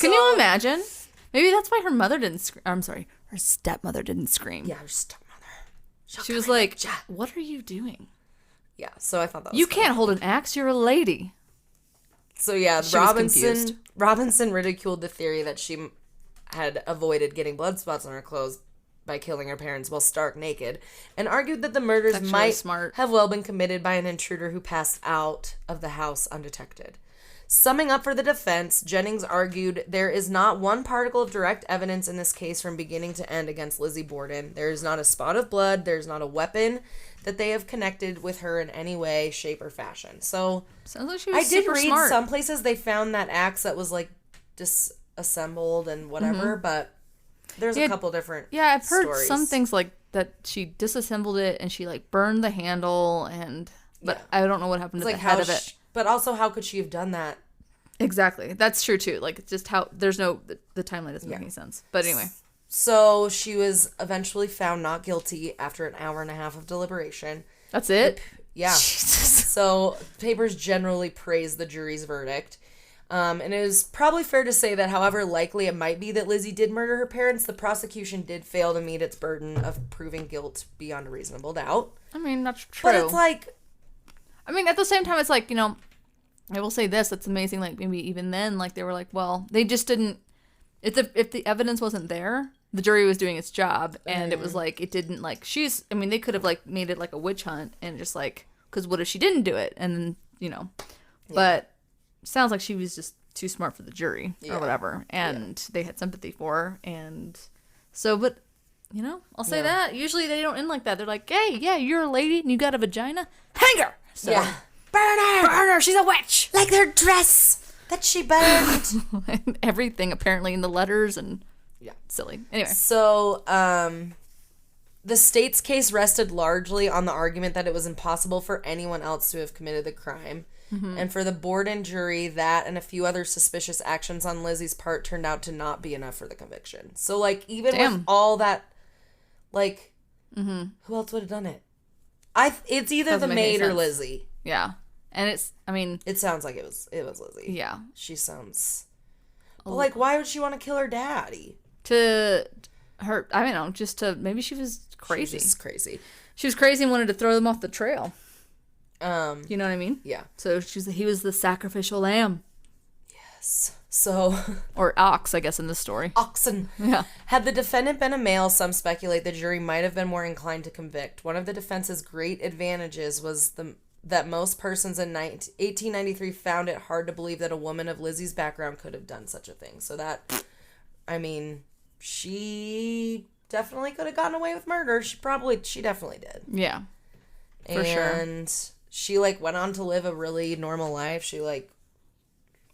Can you imagine? Maybe that's why her mother didn't scream. I'm sorry, her stepmother didn't scream. Yeah, her stepmother. She was like, what are you doing? Yeah, so I thought that was You can't hold an axe, you're a lady. So yeah, Robinson ridiculed the theory that she had avoided getting blood spots on her clothes by killing her parents while stark naked, and argued that the murders might have well been committed by an intruder who passed out of the house undetected. Summing up for the defense, Jennings argued there is not one particle of direct evidence in this case from beginning to end against Lizzie Borden. There is not a spot of blood. There is not a weapon that they have connected with her in any way, shape, or fashion. So sounds like she was super smart. I did read some places they found that axe that was like disassembled and whatever, but there's a couple different I've heard stories. Some things like that she disassembled it and she like burned the handle but I don't know what happened to the head of it. But also, how could she have done that? Exactly. That's true too. Like, it's just how the timeline doesn't make any sense. But anyway. So she was eventually found not guilty after an hour and a half of deliberation. That's it? Yeah. Jesus. So papers generally praised the jury's verdict. And it is probably fair to say that however likely it might be that Lizzie did murder her parents, the prosecution did fail to meet its burden of proving guilt beyond a reasonable doubt. I mean, that's true. But it's like... I mean, at the same time, it's like, you know, I will say this, it's amazing, like, maybe even then, like, they were like, well, they just didn't... If the evidence wasn't there, the jury was doing its job, and it was like, it didn't, like, I mean, they could have, like, made it like a witch hunt, and just like, because what if she didn't do it? And then, you know, but... Sounds like she was just too smart for the jury or whatever, and they had sympathy for her, and so, but you know, I'll say that usually they don't end like that. They're like, hey, yeah, you're a lady and you got a vagina, hang her. So, burn her, she's a witch, like their dress that she burned. Everything apparently in the letters, and silly. Anyway, so the state's case rested largely on the argument that it was impossible for anyone else to have committed the crime. Mm-hmm. And for the board and jury, that and a few other suspicious actions on Lizzie's part turned out to not be enough for the conviction. So, like, even with all that, like, who else would have done it? It's either the maid or Lizzie. Yeah. And it's, I mean... It sounds like it was Lizzie. Yeah. She sounds... But, like, why would she want to kill her daddy? To her, I don't know, just to... Maybe she was crazy. She was crazy. She was crazy and wanted to throw them off the trail. You know what I mean? Yeah. So he was the sacrificial lamb. Yes. So... Or ox, I guess, in this story. Oxen. Yeah. Had the defendant been a male, some speculate the jury might have been more inclined to convict. One of the defense's great advantages was that most persons in 1893 found it hard to believe that a woman of Lizzie's background could have done such a thing. So that, I mean, she definitely could have gotten away with murder. She definitely did. Yeah. For sure. And she, like, went on to live a really normal life. She, like...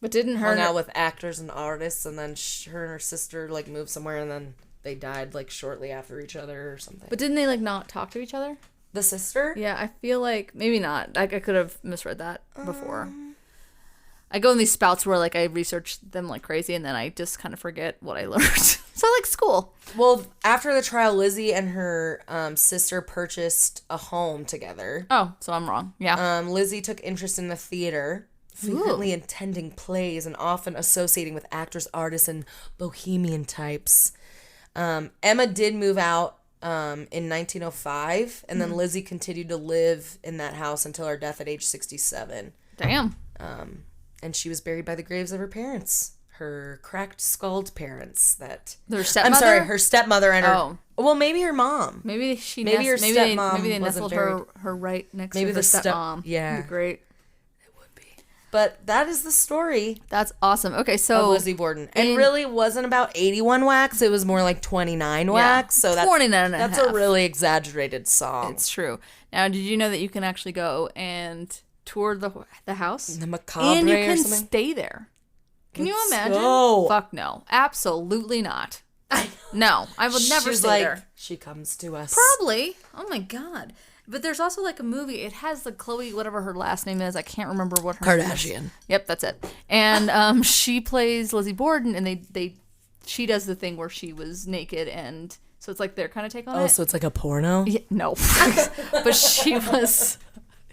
But didn't her... hung out with actors and artists, and then her and her sister, like, moved somewhere, and then they died, like, shortly after each other or something. But didn't they, like, not talk to each other? The sister? Yeah, I feel like... Maybe not. I could have misread that before. I go in these spouts where, like, I research them like crazy, and then I just kind of forget what I learned. So, like, school. Well, after the trial, Lizzie and her sister purchased a home together. Oh, so I'm wrong. Yeah. Lizzie took interest in the theater, frequently attending plays and often associating with actors, artists, and bohemian types. Emma did move out in 1905, and then Lizzie continued to live in that house until her death at age 67. Damn. And she was buried by the graves of her parents. Her cracked-skulled parents. Their stepmother? I'm sorry, her stepmother and her... Oh. Well, maybe her mom. Maybe her stepmom maybe they nestled her right next to her stepmom. Yeah. That'd be great. It would be. But that is the story. That's awesome. Okay, so... of Lizzie Borden. It really wasn't about 81 whacks. It was more like 29 whacks. So 29 and that's a half. a really exaggerated song. It's true. Now, did you know that you can actually go and tour the house? The macabre and you or can something? stay there. Can you imagine? Go. Fuck no. Absolutely not. No, I would never stay there. She comes to us. Probably. Oh my God. But there's also like a movie. It has the Chloe, whatever her last name is. I can't remember what her name is. Kardashian. Yep, that's it. And she plays Lizzie Borden, and she does the thing where she was naked, and so it's like their kind of take on it. Oh, so it's like a porno? Yeah, no. But she was...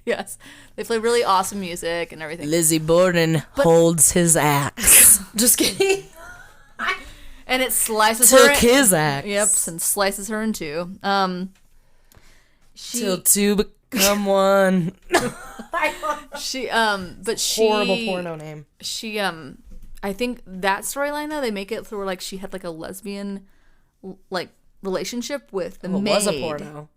Yes. They play really awesome music and everything. Lizzie Borden holds his axe. Just kidding. And it slices her. Took his axe. Yep, and slices her in two. Till two become one. But she horrible porno name. She I think that storyline though, they make it through like she had like a lesbian like relationship with the maid. It was a porno.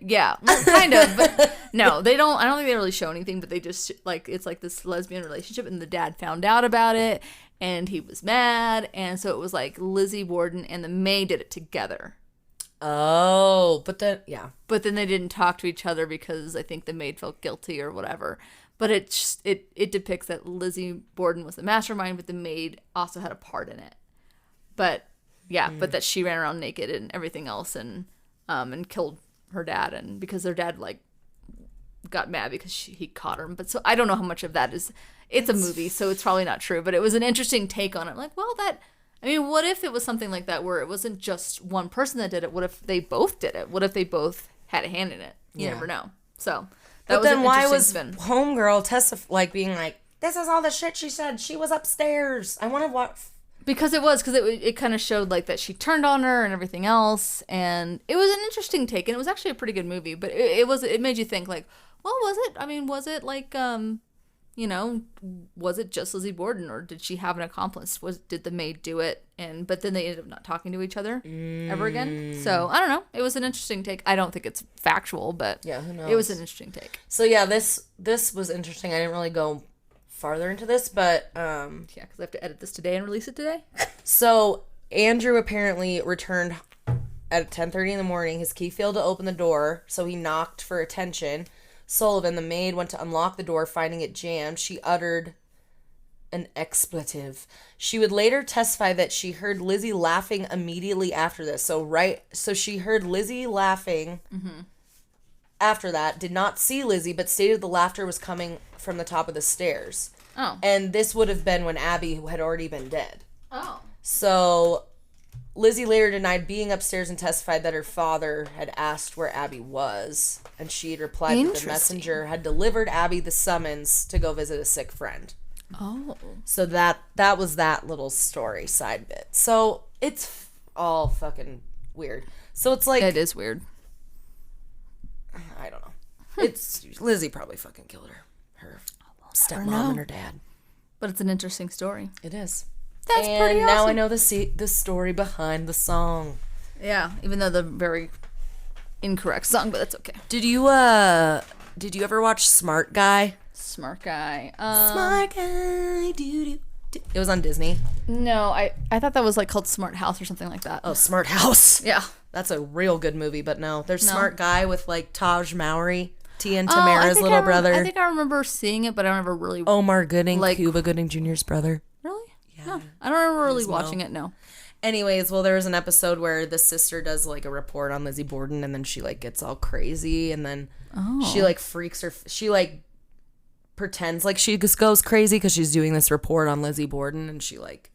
Yeah, well, kind of, but no, they don't. I don't think they really show anything, but they just like it's like this lesbian relationship, and the dad found out about it, and he was mad, and so it was like Lizzie Borden and the maid did it together. Oh, but then they didn't talk to each other because I think the maid felt guilty or whatever. But it depicts that Lizzie Borden was the mastermind, but the maid also had a part in it. But yeah, but that she ran around naked and everything else, and killed her dad, and because their dad like got mad because he caught her. But so I don't know how much of that is. It's a movie, so it's probably not true. But it was an interesting take on it. Like, well, what if it was something like that where it wasn't just one person that did it? What if they both did it? What if they both had a hand in it? You never know. So But was then an why interesting was spin. Homegirl like being like, this is all the shit she said. She was upstairs. I want to watch. Because it kind of showed like that she turned on her and everything else, and it was an interesting take, and it was actually a pretty good movie. But it made you think like, well, was it? I mean, was it like you know, was it just Lizzie Borden, or did she have an accomplice? Did the maid do it? But then they ended up not talking to each other ever again. So I don't know. It was an interesting take. I don't think it's factual, but yeah, who knows? It was an interesting take. So yeah, this was interesting. I didn't really go farther into this, but yeah, because I have to edit this today and release it today. So Andrew apparently returned at 10:30 in the morning. His key failed to open the door, so he knocked for attention. Sullivan, the maid, went to unlock the door, finding it jammed. She uttered an expletive. She would later testify that she heard Lizzie laughing immediately after this. So she heard Lizzie laughing after that, did not see Lizzie, but stated the laughter was coming from the top of the stairs. Oh. And this would have been when Abby had already been dead. Oh. So Lizzie later denied being upstairs and testified that her father had asked where Abby was, and she had replied that the messenger had delivered Abby the summons to go visit a sick friend. Oh. So that was that little story side bit. So it's all fucking weird. So it's like... It is weird. I don't know. It's... Lizzie probably fucking killed her stepmom and her dad. But it's an interesting story. It is. That's pretty awesome. And now I know the story behind the song. Yeah, even though the very incorrect song, but that's okay. Did you ever watch Smart Guy? Smart Guy. Smart Guy. Doo-doo. It was on Disney. No, I thought that was like called Smart House or something like that. Oh, Smart House. Yeah. That's a real good movie, but no. There's Smart Guy with like Taj Mowry, Tia and Oh, Tamara's little brother. I think I remember seeing it, but I don't remember really. Omar Gooding, Cuba Gooding Jr.'s brother. Really? Yeah. No, I don't remember really watching it, no. Anyways, well, there was an episode where the sister does like a report on Lizzie Borden, and then she like gets all crazy, and then she like freaks her. She like pretends like she just goes crazy because she's doing this report on Lizzie Borden, and she like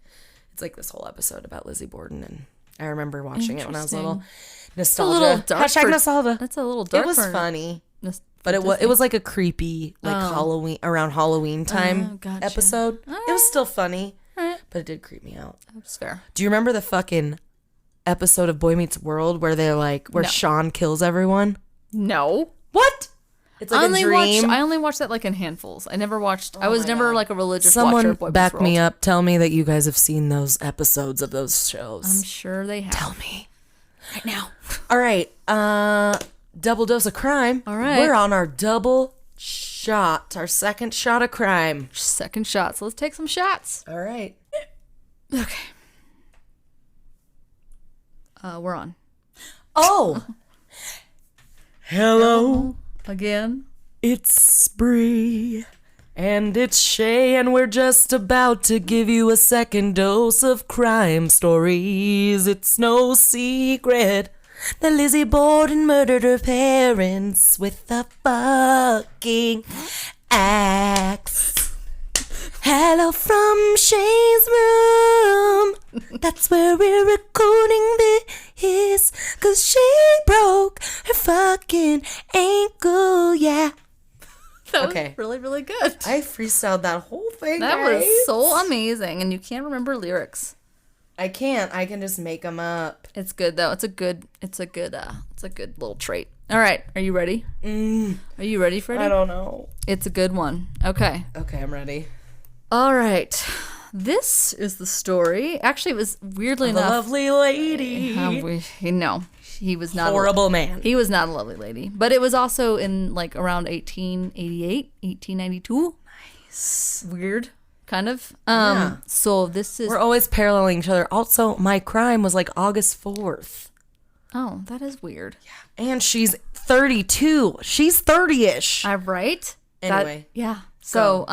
it's like this whole episode about Lizzie Borden, and I remember watching it when I was little. Nostalgia. A little dark. Hashtag nostalgia. That's a little dark. It was funny. But it was like a creepy, like Halloween, around Halloween time episode. It was still funny, but it did creep me out. That's fair. Do you remember the fucking episode of Boy Meets World where they're like, where Sean kills everyone? No. What? It's like a dream. I only watched that like in handfuls. I never watched. I was never like a religious watcher Someone of Boy Meets back World. me up. Tell me that you guys have seen those episodes of those shows. I'm sure they have. Tell me. Right now. All right. Double dose of crime. All right. We're on our double shot, our second shot of crime. Second shot. So let's take some shots. All right. Okay. We're on. Oh. Hello. Again. It's Bree. And it's Shay, and we're just about to give you a second dose of crime stories. It's no secret that Lizzie Borden murdered her parents with a fucking axe. Hello from Shay's room. That's where we're recording this. 'Cause she broke her fucking ankle, yeah. That was really, really good. I freestyled that whole thing. That was so amazing, and you can't remember lyrics. I can't. I can just make them up. It's good though. It's a good little trait. All right, are you ready? Are you ready, Freddie? I don't know. It's a good one. Okay. Okay, I'm ready. All right. This is the story. Actually, it was weirdly The enough. lovely lady. No, he was not Horrible man. He was not a lovely lady. But it was also in like around 1888, 1892. Nice. Weird, kind of. Yeah. So this is. We're always paralleling each other. Also, my crime was like August 4th. Oh, that is weird. Yeah. And she's 32. She's 30-ish. Right? Anyway. Yeah. So,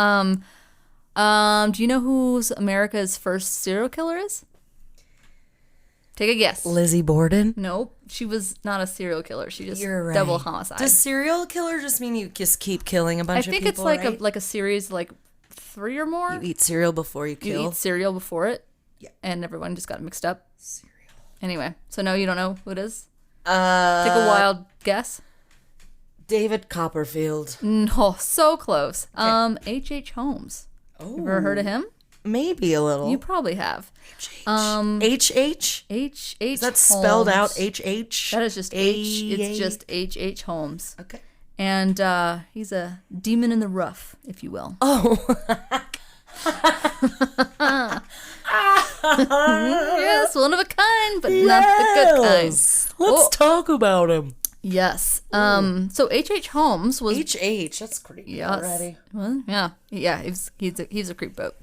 do you know who America's first serial killer is? Take a guess. Lizzie Borden? Nope. She was not a serial killer. She just You're right. double homicide. Does serial killer just mean you just keep killing a bunch of people? I think it's like right? like a series, like 3 or more. You eat cereal before you kill. You eat cereal before it. Yeah. And everyone just got it mixed up. Cereal. Anyway, so no, you don't know who it is? Take a wild guess. David Copperfield. No, so close. H.H. Holmes. Oh, Ever heard of him? maybe a little. You probably have. H.H. H.H. Is that spelled out? H.H. That is just H. It's just H.H. Holmes. Okay. And he's a demon in the rough, if you will. Oh. Yes, one of a kind, but not the good kind. Let's talk about him. Yes. So H.H. Holmes was H.H. That's creepy already. Well, yeah. He's a creep boat.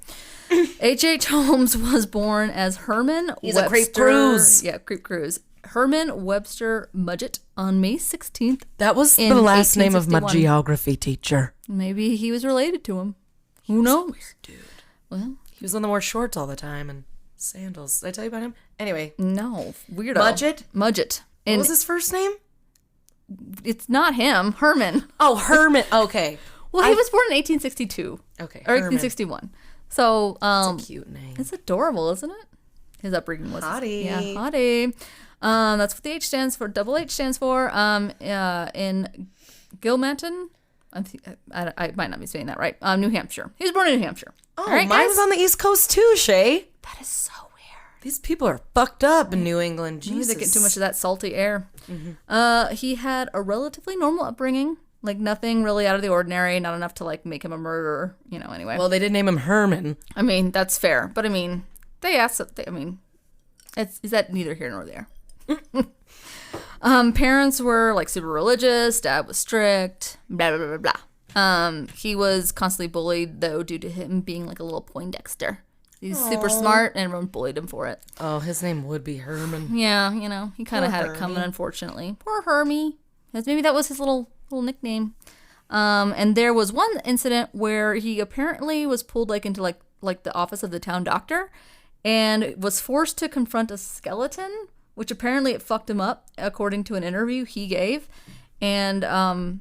H.H. Holmes was born as Herman He's Webster. a creep cruise. Yeah, creep cruise. Herman Webster Mudgett on May 16th. That was the in last name of my 1861. geography teacher. Maybe he was related to him. Who knows? Weird dude. Well, He was one that wore shorts all the time and sandals. Did I tell you about him? Anyway. no, weirdo. Mudgett. What And was his first name? it's not him, Herman. Oh, Herman. Okay. Well, he was born in 1862 Okay. or Herman. 1861. So, That's a cute name. it's adorable, isn't it? His upbringing was Hottie. Yeah, hottie. That's what the H stands for. Double H stands for. In Gilmanton, I might not be saying that right. New Hampshire. He was born in New Hampshire. Oh, All right, mine guys? was on the East Coast too, Shay. That is so weird. These people are fucked up in New England. Maybe Jesus. they get too much of that salty air. He had a relatively normal upbringing. Like nothing really out of the ordinary. Not enough to like make him a murderer. Anyway. Well, they did name him Herman. I mean, that's fair. But I mean, they asked. Is that neither here nor there? Parents were like super religious. Dad was strict. Blah blah blah blah blah. He was constantly bullied though due to him being like a little Poindexter. He's super smart and everyone bullied him for it. Oh, his name would be Herman. Yeah, he kind of Poor had it coming, unfortunately. Poor Hermie. Maybe that was his little nickname. And there was one incident where he apparently was pulled like into like the office of the town doctor and was forced to confront a skeleton, which apparently it fucked him up, according to an interview he gave. And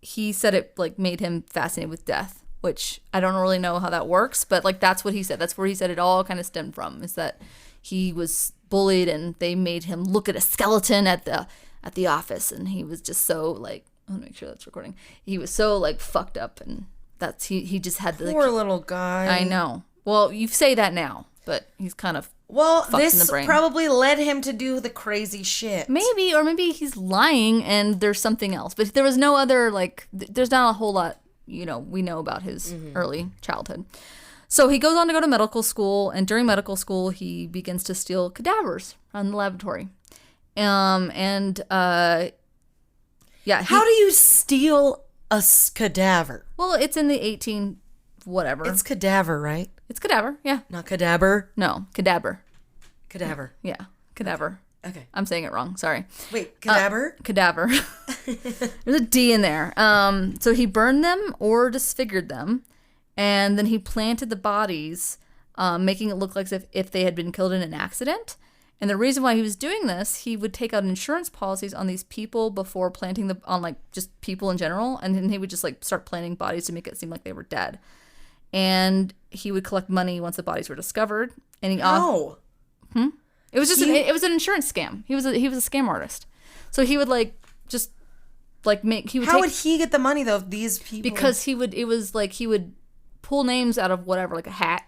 he said it like made him fascinated with death, which I don't really know how that works, but like that's what he said. That's where he said it all kind of stemmed from, is that he was bullied and they made him look at a skeleton at the office, and he was just so like, I want to make sure that's recording. He was so like fucked up, and that's he just had to Poor little guy. I know. Well, you say that now, but he's kind of Well, in the this brain. probably led him to do the crazy shit. maybe he's lying and there's something else. But there was no other like. There's not a whole lot we know about his early childhood. So he goes on to go to medical school, and during medical school he begins to steal cadavers from the laboratory. Yeah. How do you steal a cadaver? Well, it's in the 18 whatever. It's cadaver, right? It's cadaver. Yeah. Not cadaver. No, cadaver. Cadaver. Yeah, cadaver. Okay. I'm saying it wrong. Sorry. Wait, cadaver? Cadaver. There's a D in there. So he burned them or disfigured them, and then he planted the bodies, making it look like if they had been killed in an accident. And the reason why he was doing this, he would take out insurance policies on these people before planting on like just people in general, and then he would just like start planting bodies to make it seem like they were dead. And he would collect money once the bodies were discovered. And he No. It was just it was an insurance scam. He was a scam artist. So he would like just like How would he get the money though if these people because he would pull names out of whatever, like a hat,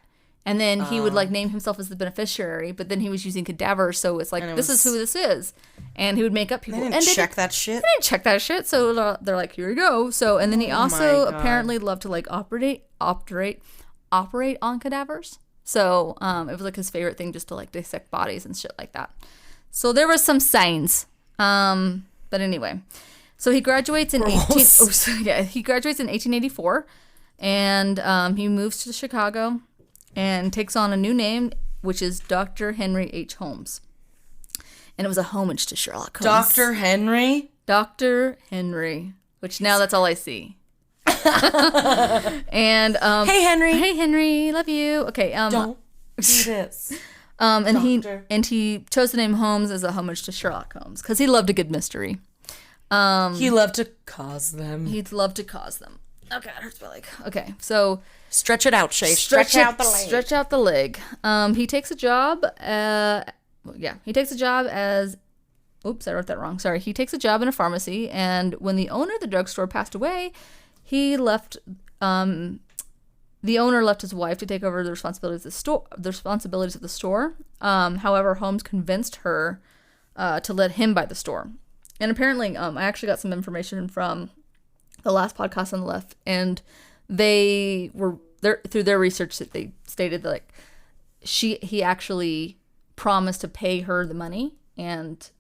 and then he would like name himself as the beneficiary, but then he was using cadavers, so it's like this is who this is. And he would make up people. They didn't check that shit. They didn't check that shit. So they're like, here you go. So and then he also my God. apparently loved to like operate on cadavers. So it was like his favorite thing just to like dissect bodies and shit like that. So there was some signs. But anyway, so he graduates in he graduates in 1884, and he moves to Chicago and takes on a new name, which is Dr. Henry H. Holmes. And it was a homage to Sherlock Holmes. Dr. Henry? Dr. Henry, which now that's all I see. And Hey Henry, love you. Okay, don't do this. And he chose the name Holmes as a homage to Sherlock Holmes because he loved a good mystery. He loved to cause them. He'd love to cause them. Oh God, it hurts my leg. Okay, so Stretch it out, Shay. Stretch out the leg. Stretch out the leg. He takes a job. He takes a job as Oops, I wrote that wrong. Sorry. He takes a job in a pharmacy, and when the owner of the drugstore passed away, he left. The owner left his wife to take over the responsibilities of the store. However, Holmes convinced her to let him buy the store. And apparently, I actually got some information from the last podcast on the left, and they were there through their research that they stated that like he actually promised to pay her the money, and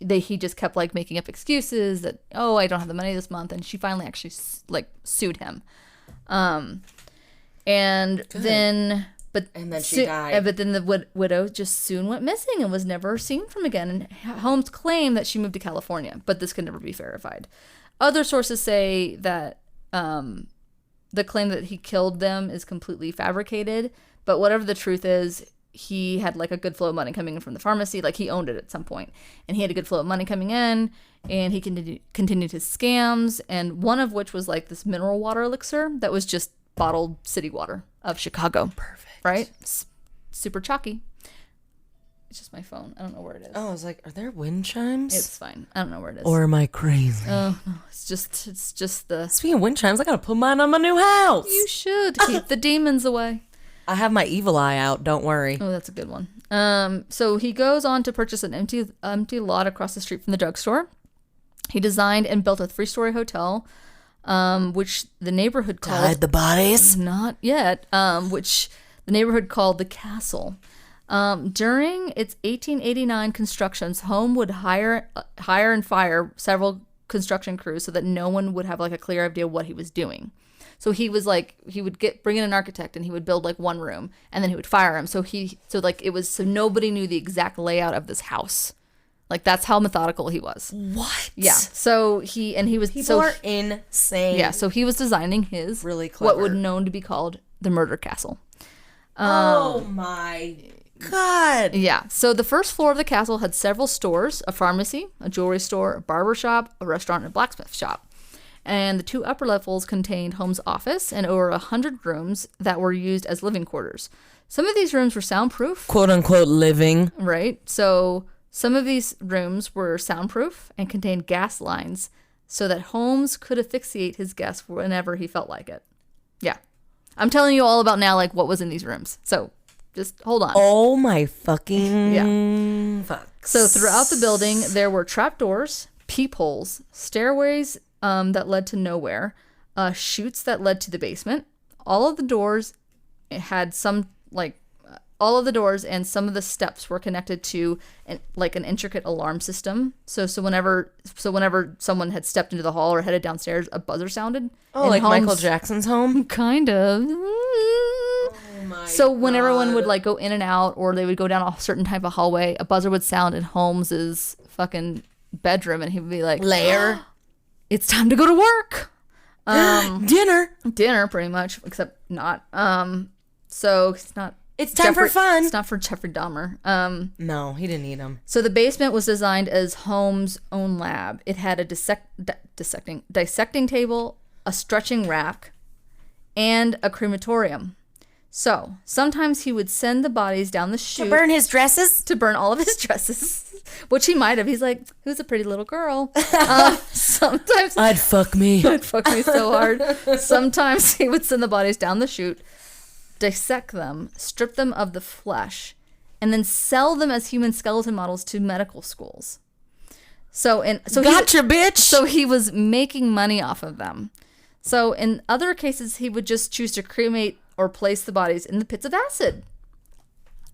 he just kept like making up excuses that, oh, I don't have the money this month, and she finally actually like sued him. And then she died. But then the widow just soon went missing and was never seen from again. And Holmes claimed that she moved to California, but this could never be verified. Other sources say that the claim that he killed them is completely fabricated. But whatever the truth is, he had like a good flow of money coming in from the pharmacy. Like he owned it at some point, and he had a good flow of money coming in, and he continued his scams. And one of which was like this mineral water elixir that was just bottled city water of Chicago. Perfect. Right? Super chalky. It's just my phone. I don't know where it is. Oh, I was like, are there wind chimes? It's fine. I don't know where it is. Or am I crazy? Oh, no. It's just the... Speaking of wind chimes, I gotta put mine on my new house. You should. Keep the demons away. I have my evil eye out. Don't worry. Oh, that's a good one. So he goes on to purchase an empty lot across the street from the drugstore. He designed and built a 3-story hotel, which the neighborhood called... Died the bodies? Not yet. Which the neighborhood called the Castle. During its 1889 constructions, Holmes would hire and fire several construction crews so that no one would have like a clear idea what he was doing. So he was like, he would bring in an architect and he would build like one room and then he would fire him. So nobody knew the exact layout of this house. Like that's how methodical he was. What? Yeah. So people are insane. Yeah. So he was designing his really clever, what would known to be called the murder castle. Oh my God. Yeah. So the first floor of the castle had several stores, a pharmacy, a jewelry store, a barber shop, a restaurant, and a blacksmith shop. And the 2 upper levels contained Holmes' office and over 100 rooms that were used as living quarters. Some of these rooms were soundproof. Quote unquote living. Right. So some of these rooms were soundproof and contained gas lines so that Holmes could asphyxiate his guests whenever he felt like it. Yeah. I'm telling you all about now, like, what was in these rooms. So just hold on. Oh my fucking fucks. So throughout the building, there were trapdoors, peepholes, stairways that led to nowhere, chutes that led to the basement. All of the doors had all of the doors and some of the steps were connected to an intricate alarm system. So whenever someone had stepped into the hall or headed downstairs, a buzzer sounded. Oh, like Michael Jackson's home? Kind of. Oh my So when God. everyone would like go in and out or they would go down a certain type of hallway, a buzzer would sound in Holmes's fucking bedroom and he would be like, lair. It's time to go to work. Dinner Pretty much, except not. So it's not. It's time for fun. It's not for Jeffrey Dahmer. No, he didn't eat them. So the basement was designed as Holmes' own lab. It had a dissecting table, a stretching rack, and a crematorium. So sometimes he would send the bodies down the chute To burn his dresses? To burn all of his dresses, which he might have. He's like, who's a pretty little girl? Sometimes I'd fuck me. I'd fuck me so hard. Sometimes he would send the bodies down the chute, dissect them, strip them of the flesh, and then sell them as human skeleton models to medical schools. Gotcha, bitch. So he was making money off of them. So in other cases, he would just choose to cremate or place the bodies in the pits of acid.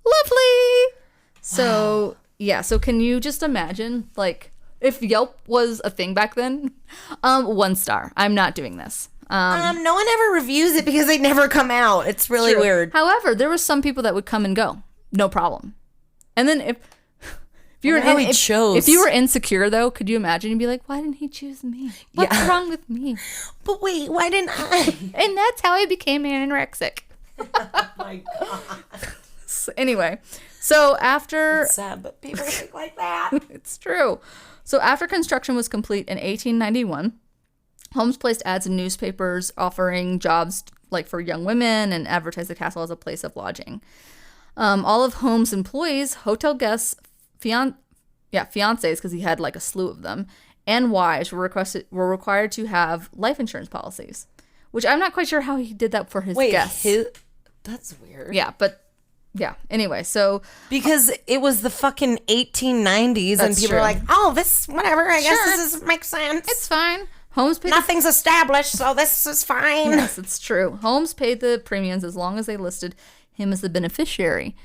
Lovely. So, yeah. So can you just imagine, like, if Yelp was a thing back then? 1 star. I'm not doing this. No one ever reviews it because they never come out. It's really weird. However, there were some people that would come and go. No problem. And then if you were if you were insecure though, could you imagine? You'd be like, why didn't he choose me? What's wrong with me? But wait, why didn't I? And that's how I became anorexic. Oh my God. Anyway, so after... It's sad, but people think like that. It's true. So after construction was complete in 1891, Holmes placed ads in newspapers offering jobs like for young women and advertised the castle as a place of lodging. All of Holmes' employees, hotel guests, fiancés, because he had like a slew of them, and wives were required to have life insurance policies, which I'm not quite sure how he did that for his guests. That's weird. Yeah, but yeah. Anyway, so because it was the fucking 1890s, and people true. are like, "Oh, this whatever. I guess this makes sense. It's fine." Holmes paid Nothing's established, so this is fine. Yes, it's true. Holmes paid the premiums as long as they listed him as the beneficiary.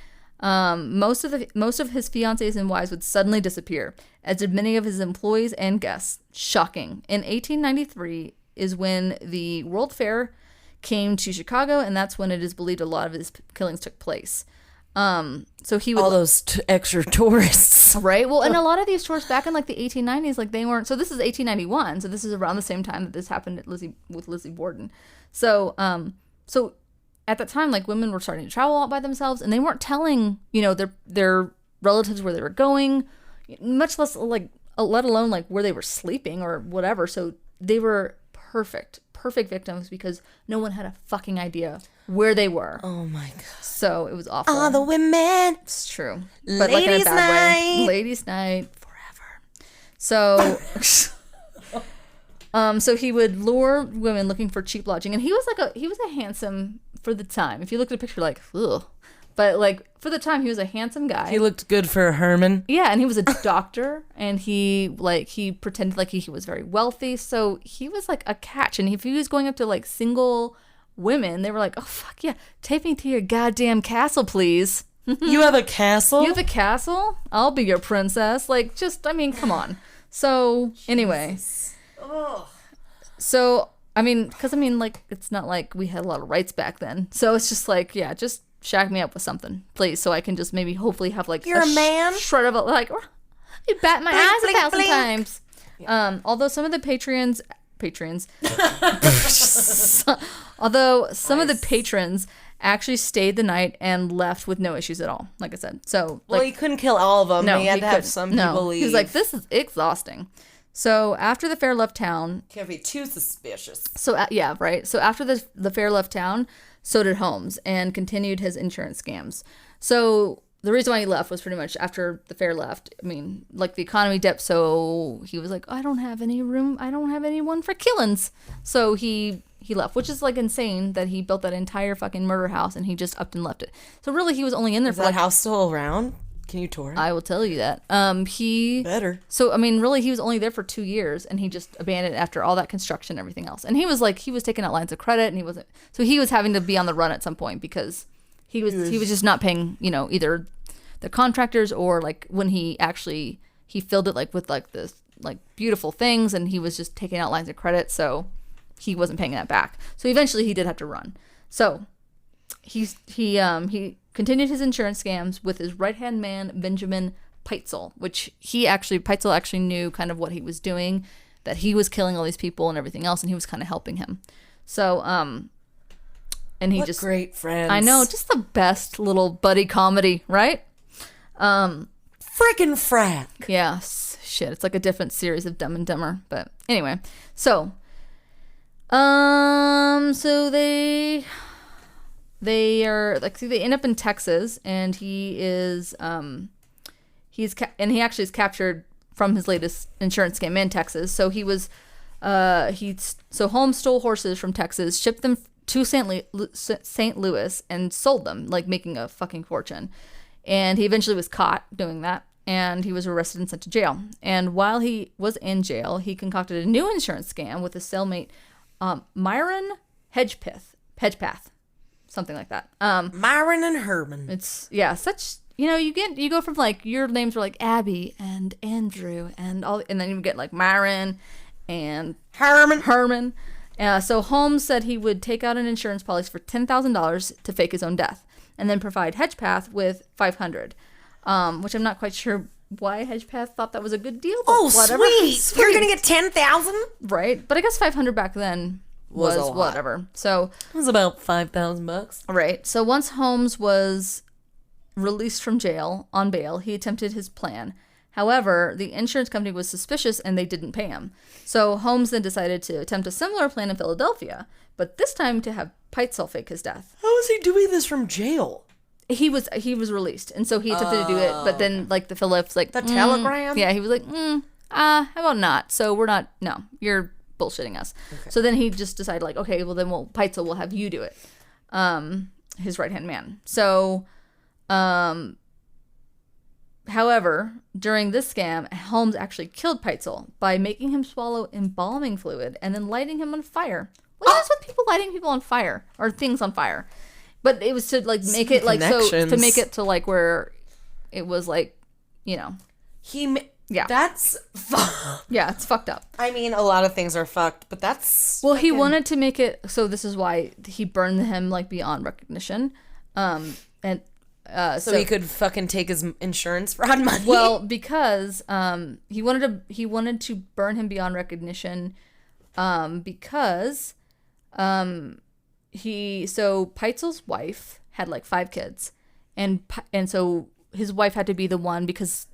Most of his fiancés and wives would suddenly disappear, as did many of his employees and guests. Shocking. In 1893 is when the World Fair came to Chicago, and that's when it is believed a lot of his killings took place. So he would all those extra tourists, right? Well, and a lot of these tourists back in like the 1890s, like they weren't. So this is 1891. So this is around the same time that this happened with Lizzie Borden. So so at that time, like women were starting to travel out by themselves, and they weren't telling their relatives where they were going, much less like let alone like where they were sleeping or whatever. So they were perfect victims because no one had a fucking idea where they were. Oh my god. So it was awful. All the women. It's true. But Ladies' like in a bad night. way. Ladies' night forever. So so he would lure women looking for cheap lodging, and he was a handsome for the time. If you look at a picture like, ugh. But like for the time he was a handsome guy. He looked good for a Herman. Yeah, and he was a doctor, and he pretended like he was very wealthy, so he was like a catch. And if he was going up to like single women, they were like, "Oh fuck yeah, take me to your goddamn castle, please." You have a castle? You have a castle? I'll be your princess. Like, just, I mean, come on. So anyway, so I mean, because like it's not like we had a lot of rights back then, so it's just like, yeah, just shack me up with something, please, so I can just maybe hopefully have like you're a man shred of like you bat my eyes blink, 1,000 blink. times. Yeah. Although some of the patrons although some of the patrons actually stayed the night and left with no issues at all, like I said. So well, he couldn't kill all of them. No, he had to have some people leave. He was like, this is exhausting. So after the fair left town, can't be too suspicious. so yeah, right. So after the fair left town, so did Holmes, and continued his insurance scams. So the reason why he left was pretty much after the fair left. I mean, like the economy dipped, so he was like, I don't have any room. I don't have anyone for killings. So he left, which is like insane that he built that entire fucking murder house and he just upped and left it. So really, he was only in there Is for that like. house still around? Can you tour it? I will tell you that. He better. So I mean, really, he was only there for 2 years, and he just abandoned it after all that construction and everything else. And he was taking out lines of credit, and he wasn't. So he was having to be on the run at some point because he was just not paying, either the contractors or like when he filled it like with like this like beautiful things, and he was just taking out lines of credit, so he wasn't paying that back. So eventually, he did have to run. So he continued his insurance scams with his right-hand man, Benjamin Peitzel, which Peitzel actually knew kind of what he was doing, that he was killing all these people and everything else, and he was kind of helping him. So, and he what great friends. I know, just the best little buddy comedy, right? Frickin' frack. Yeah, shit, it's like a different series of Dumb and Dumber, but anyway, so they are like, see, they end up in Texas, and he is he actually is captured from his latest insurance scam in Texas. So he was so Holmes stole horses from Texas, shipped them to St. Louis, and sold them, like making a fucking fortune. And he eventually was caught doing that, and he was arrested and sent to jail. And while he was in jail, he concocted a new insurance scam with his cellmate, Myron Hedgepath. Something like that. Myron and Herman. It's such, you go from like, your names were like Abby and Andrew and all, and then you get like Myron and Herman. So Holmes said he would take out an insurance policy for $10,000 to fake his own death, and then provide Hedgepath with $500, which I'm not quite sure why Hedgepath thought that was a good deal. But whatever. Sweet! You're gonna get $10,000, right? But I guess $500 back then was whatever. So it was about $5,000. Right. So once Holmes was released from jail on bail, he attempted his plan. However, the insurance company was suspicious and they didn't pay him. So Holmes then decided to attempt a similar plan in Philadelphia, but this time to have Peitzel fake his death. How is he doing this from jail? he was released, and so he attempted to do it, but then like the Phillips like The telegram? Yeah, he was like, how about not? So we're not. No, you're bullshitting us. Okay. So then he just decided like, okay, well then Peitzel will have you do it, his right hand man. So, however, during this scam, Holmes actually killed Peitzel by making him swallow embalming fluid and then lighting him on fire. What is with people lighting people on fire or things on fire? But it was to like make it like so to make it to like where it was like, you know, that's yeah, it's fucked up. I mean, a lot of things are fucked, but that's he wanted to make it so this is why he burned him like beyond recognition, and so he could fucking take his insurance fraud money. Well, because he wanted to burn him beyond recognition, because Peitzel's wife had like 5 kids, and so his wife had to be the one because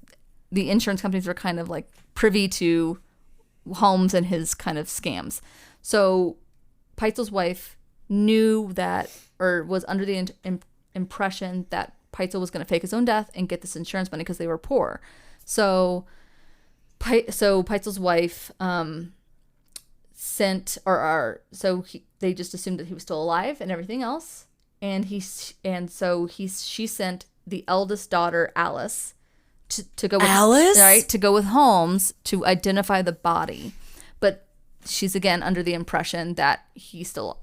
the insurance companies were kind of like privy to Holmes and his kind of scams. So Peitzel's wife knew that, or was under the impression that Peitzel was going to fake his own death and get this insurance money because they were poor. So Peitzel's wife they just assumed that he was still alive and everything else, and she sent the eldest daughter Alice to go with to go with Holmes to identify the body, but she's again under the impression that the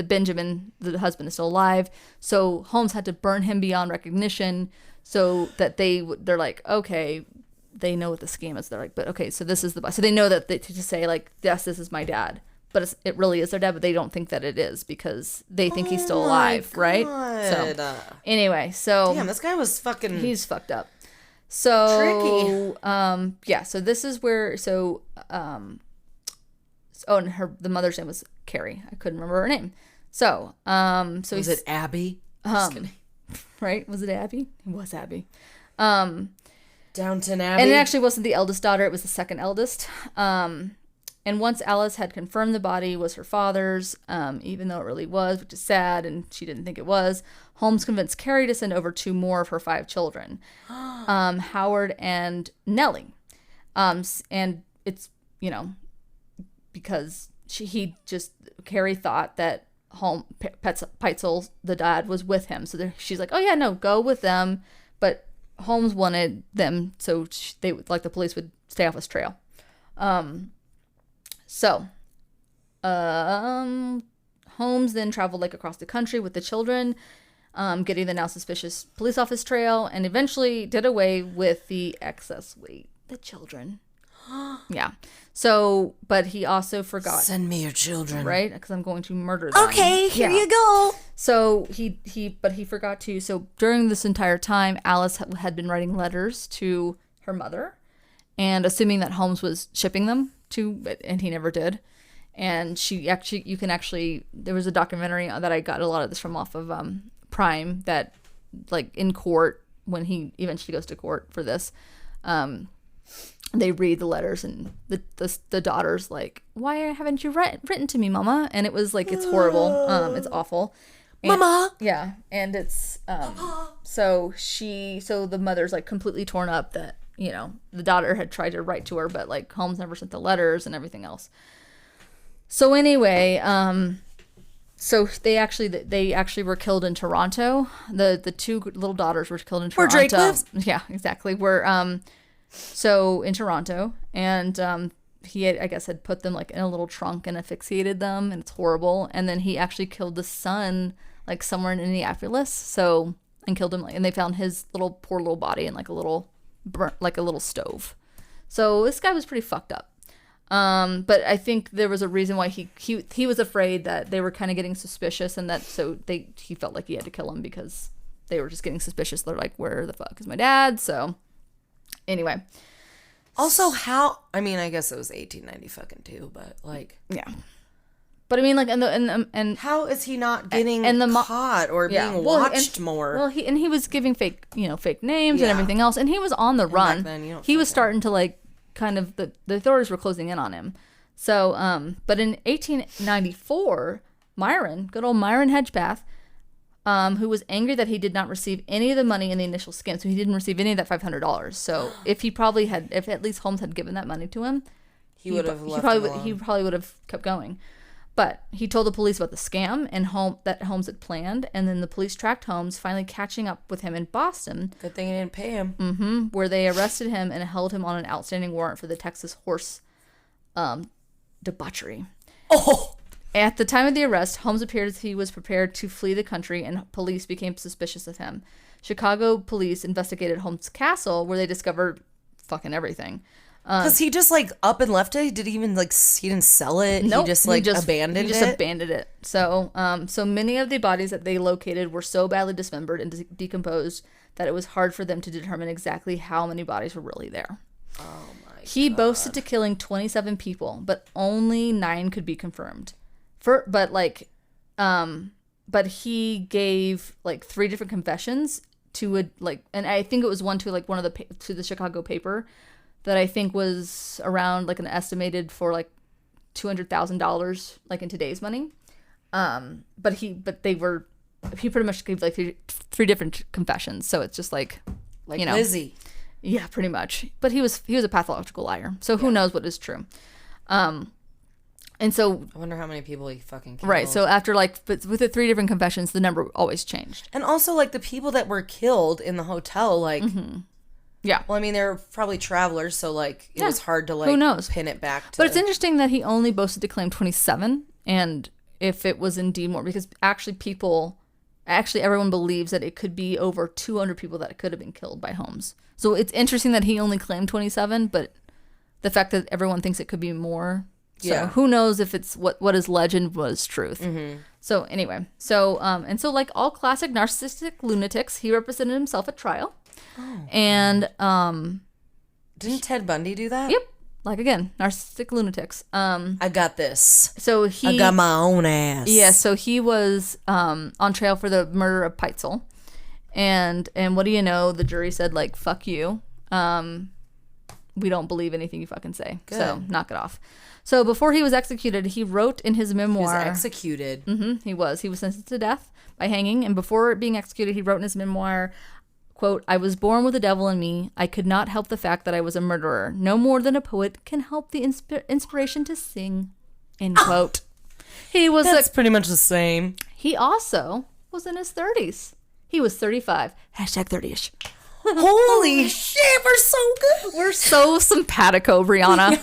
Benjamin, the husband, is still alive. So Holmes had to burn him beyond recognition so that they're like, okay, they know what the scheme is. They're like, but okay, so this is so they know that to say like, yes, this is my dad, but it really is their dad, but they don't think that it is because they think he's still alive, right? So anyway, so damn, this guy was fucking. He's fucked up. So tricky. Yeah. So this is where and the mother's name was Carrie. I couldn't remember her name. So was it Abby? Right? Was it Abby? It was Abby. Downton Abbey. And it actually wasn't the eldest daughter, it was the second eldest. And once Alice had confirmed the body was her father's, even though it really was, which is sad, and she didn't think it was, Holmes convinced Carrie to send over 2 more of her 5 children, Howard and Nellie. And it's, because Carrie thought that Peitzel, the dad, was with him. So she's like, oh yeah, no, go with them. But Holmes wanted them so the police would stay off his trail. Holmes then traveled like across the country with the children, getting the now suspicious police office trail, and eventually did away with the excess weight. The children. Yeah. So, but he also forgot. Send me your children. Right? Because I'm going to murder them. Okay, here you go. So he forgot to. So during this entire time, Alice had been writing letters to her mother, and assuming that Holmes was shipping them and he never did. And there was a documentary that I got a lot of this from off of Prime, that like in court, when he eventually goes to court for this, they read the letters, and the daughter's like, why haven't you written to me, mama? And it was like, it's horrible. It's awful. And, mama. Yeah. And it's, so the mother's like completely torn up that, the daughter had tried to write to her, but like Holmes never sent the letters and everything else. So anyway, so they actually were killed in Toronto. The 2 little daughters were killed in Toronto. Where Drake lives? Yeah, exactly. So in Toronto, and he had put them like in a little trunk and asphyxiated them, and it's horrible. And then he actually killed the son like somewhere in Minneapolis, and killed him, and they found his poor little body in like a little stove. So this guy was pretty fucked up. But I think there was a reason why he was afraid that they were kind of getting suspicious, and that he felt like he had to kill him because they were just getting suspicious. They're like, where the fuck is my dad? So anyway. Also, I guess it was 1890 fucking too, but like, yeah. But I mean, like, and how is he not getting caught or being watched more? Well, he was giving fake names and everything else, and he was on the run. Then, he was starting to like kind of the authorities were closing in on him. So, but in 1894, good old Myron Hedgepath, who was angry that he did not receive any of the money in the initial scam. So he didn't receive any of that $500. So if at least Holmes had given that money to him, he probably would have kept going. But he told the police about the scam and that Holmes had planned, and then the police tracked Holmes, finally catching up with him in Boston. Good thing he didn't pay him. Where they arrested him and held him on an outstanding warrant for the Texas horse debauchery. Oh! At the time of the arrest, Holmes appeared as he was prepared to flee the country, and police became suspicious of him. Chicago police investigated Holmes' castle, where they discovered fucking everything. Because he just, like, up and left it? Did he even, like, he didn't sell it? Nope, he just abandoned it? He just abandoned it. So many of the bodies that they located were so badly dismembered and decomposed that it was hard for them to determine exactly how many bodies were really there. Oh, my God. He boasted to killing 27 people, but only 9 could be confirmed. But he gave, like, 3 different confessions to and I think it was one to, like, to the Chicago paper, that I think was around, like, an estimated for, like, $200,000, like, in today's money. But he pretty much gave, like, three different confessions. So it's just like you know, Lizzie. Yeah, pretty much. But he was a pathological liar. So who knows what is true. And so I wonder how many people he fucking killed. Right. So after, like, but with the 3 different confessions, the number always changed. And also, like, the people that were killed in the hotel, like, yeah. Well, I mean, they were probably travelers, so, like, it was hard to, like, who knows? Pin it back to. But it's interesting that he only boasted to claim 27, and if it was indeed more, because actually everyone believes that it could be over 200 people that could have been killed by Holmes. So it's interesting that he only claimed 27, but the fact that everyone thinks it could be more. So who knows if it's what his legend was truth. So anyway, and so like all classic narcissistic lunatics, he represented himself at trial. And didn't Ted Bundy do that? Yep. Like, again, narcissistic lunatics. I got this. So I got my own ass. Yeah, so he was on trial for the murder of Peitzel. And what do you know? The jury said, like, fuck you. We don't believe anything you fucking say. Good. So knock it off. So before he was executed, he wrote in his memoir. He was executed. He was sentenced to death by hanging. And before being executed, he wrote in his memoir, quote, "I was born with the devil in me. I could not help the fact that I was a murderer. No more than a poet can help the inspiration to sing." End quote. That's pretty much the same. He also was in his 30s. He was 35. Hashtag 30-ish. Holy shit, we're so good. We're so simpatico, Brianna.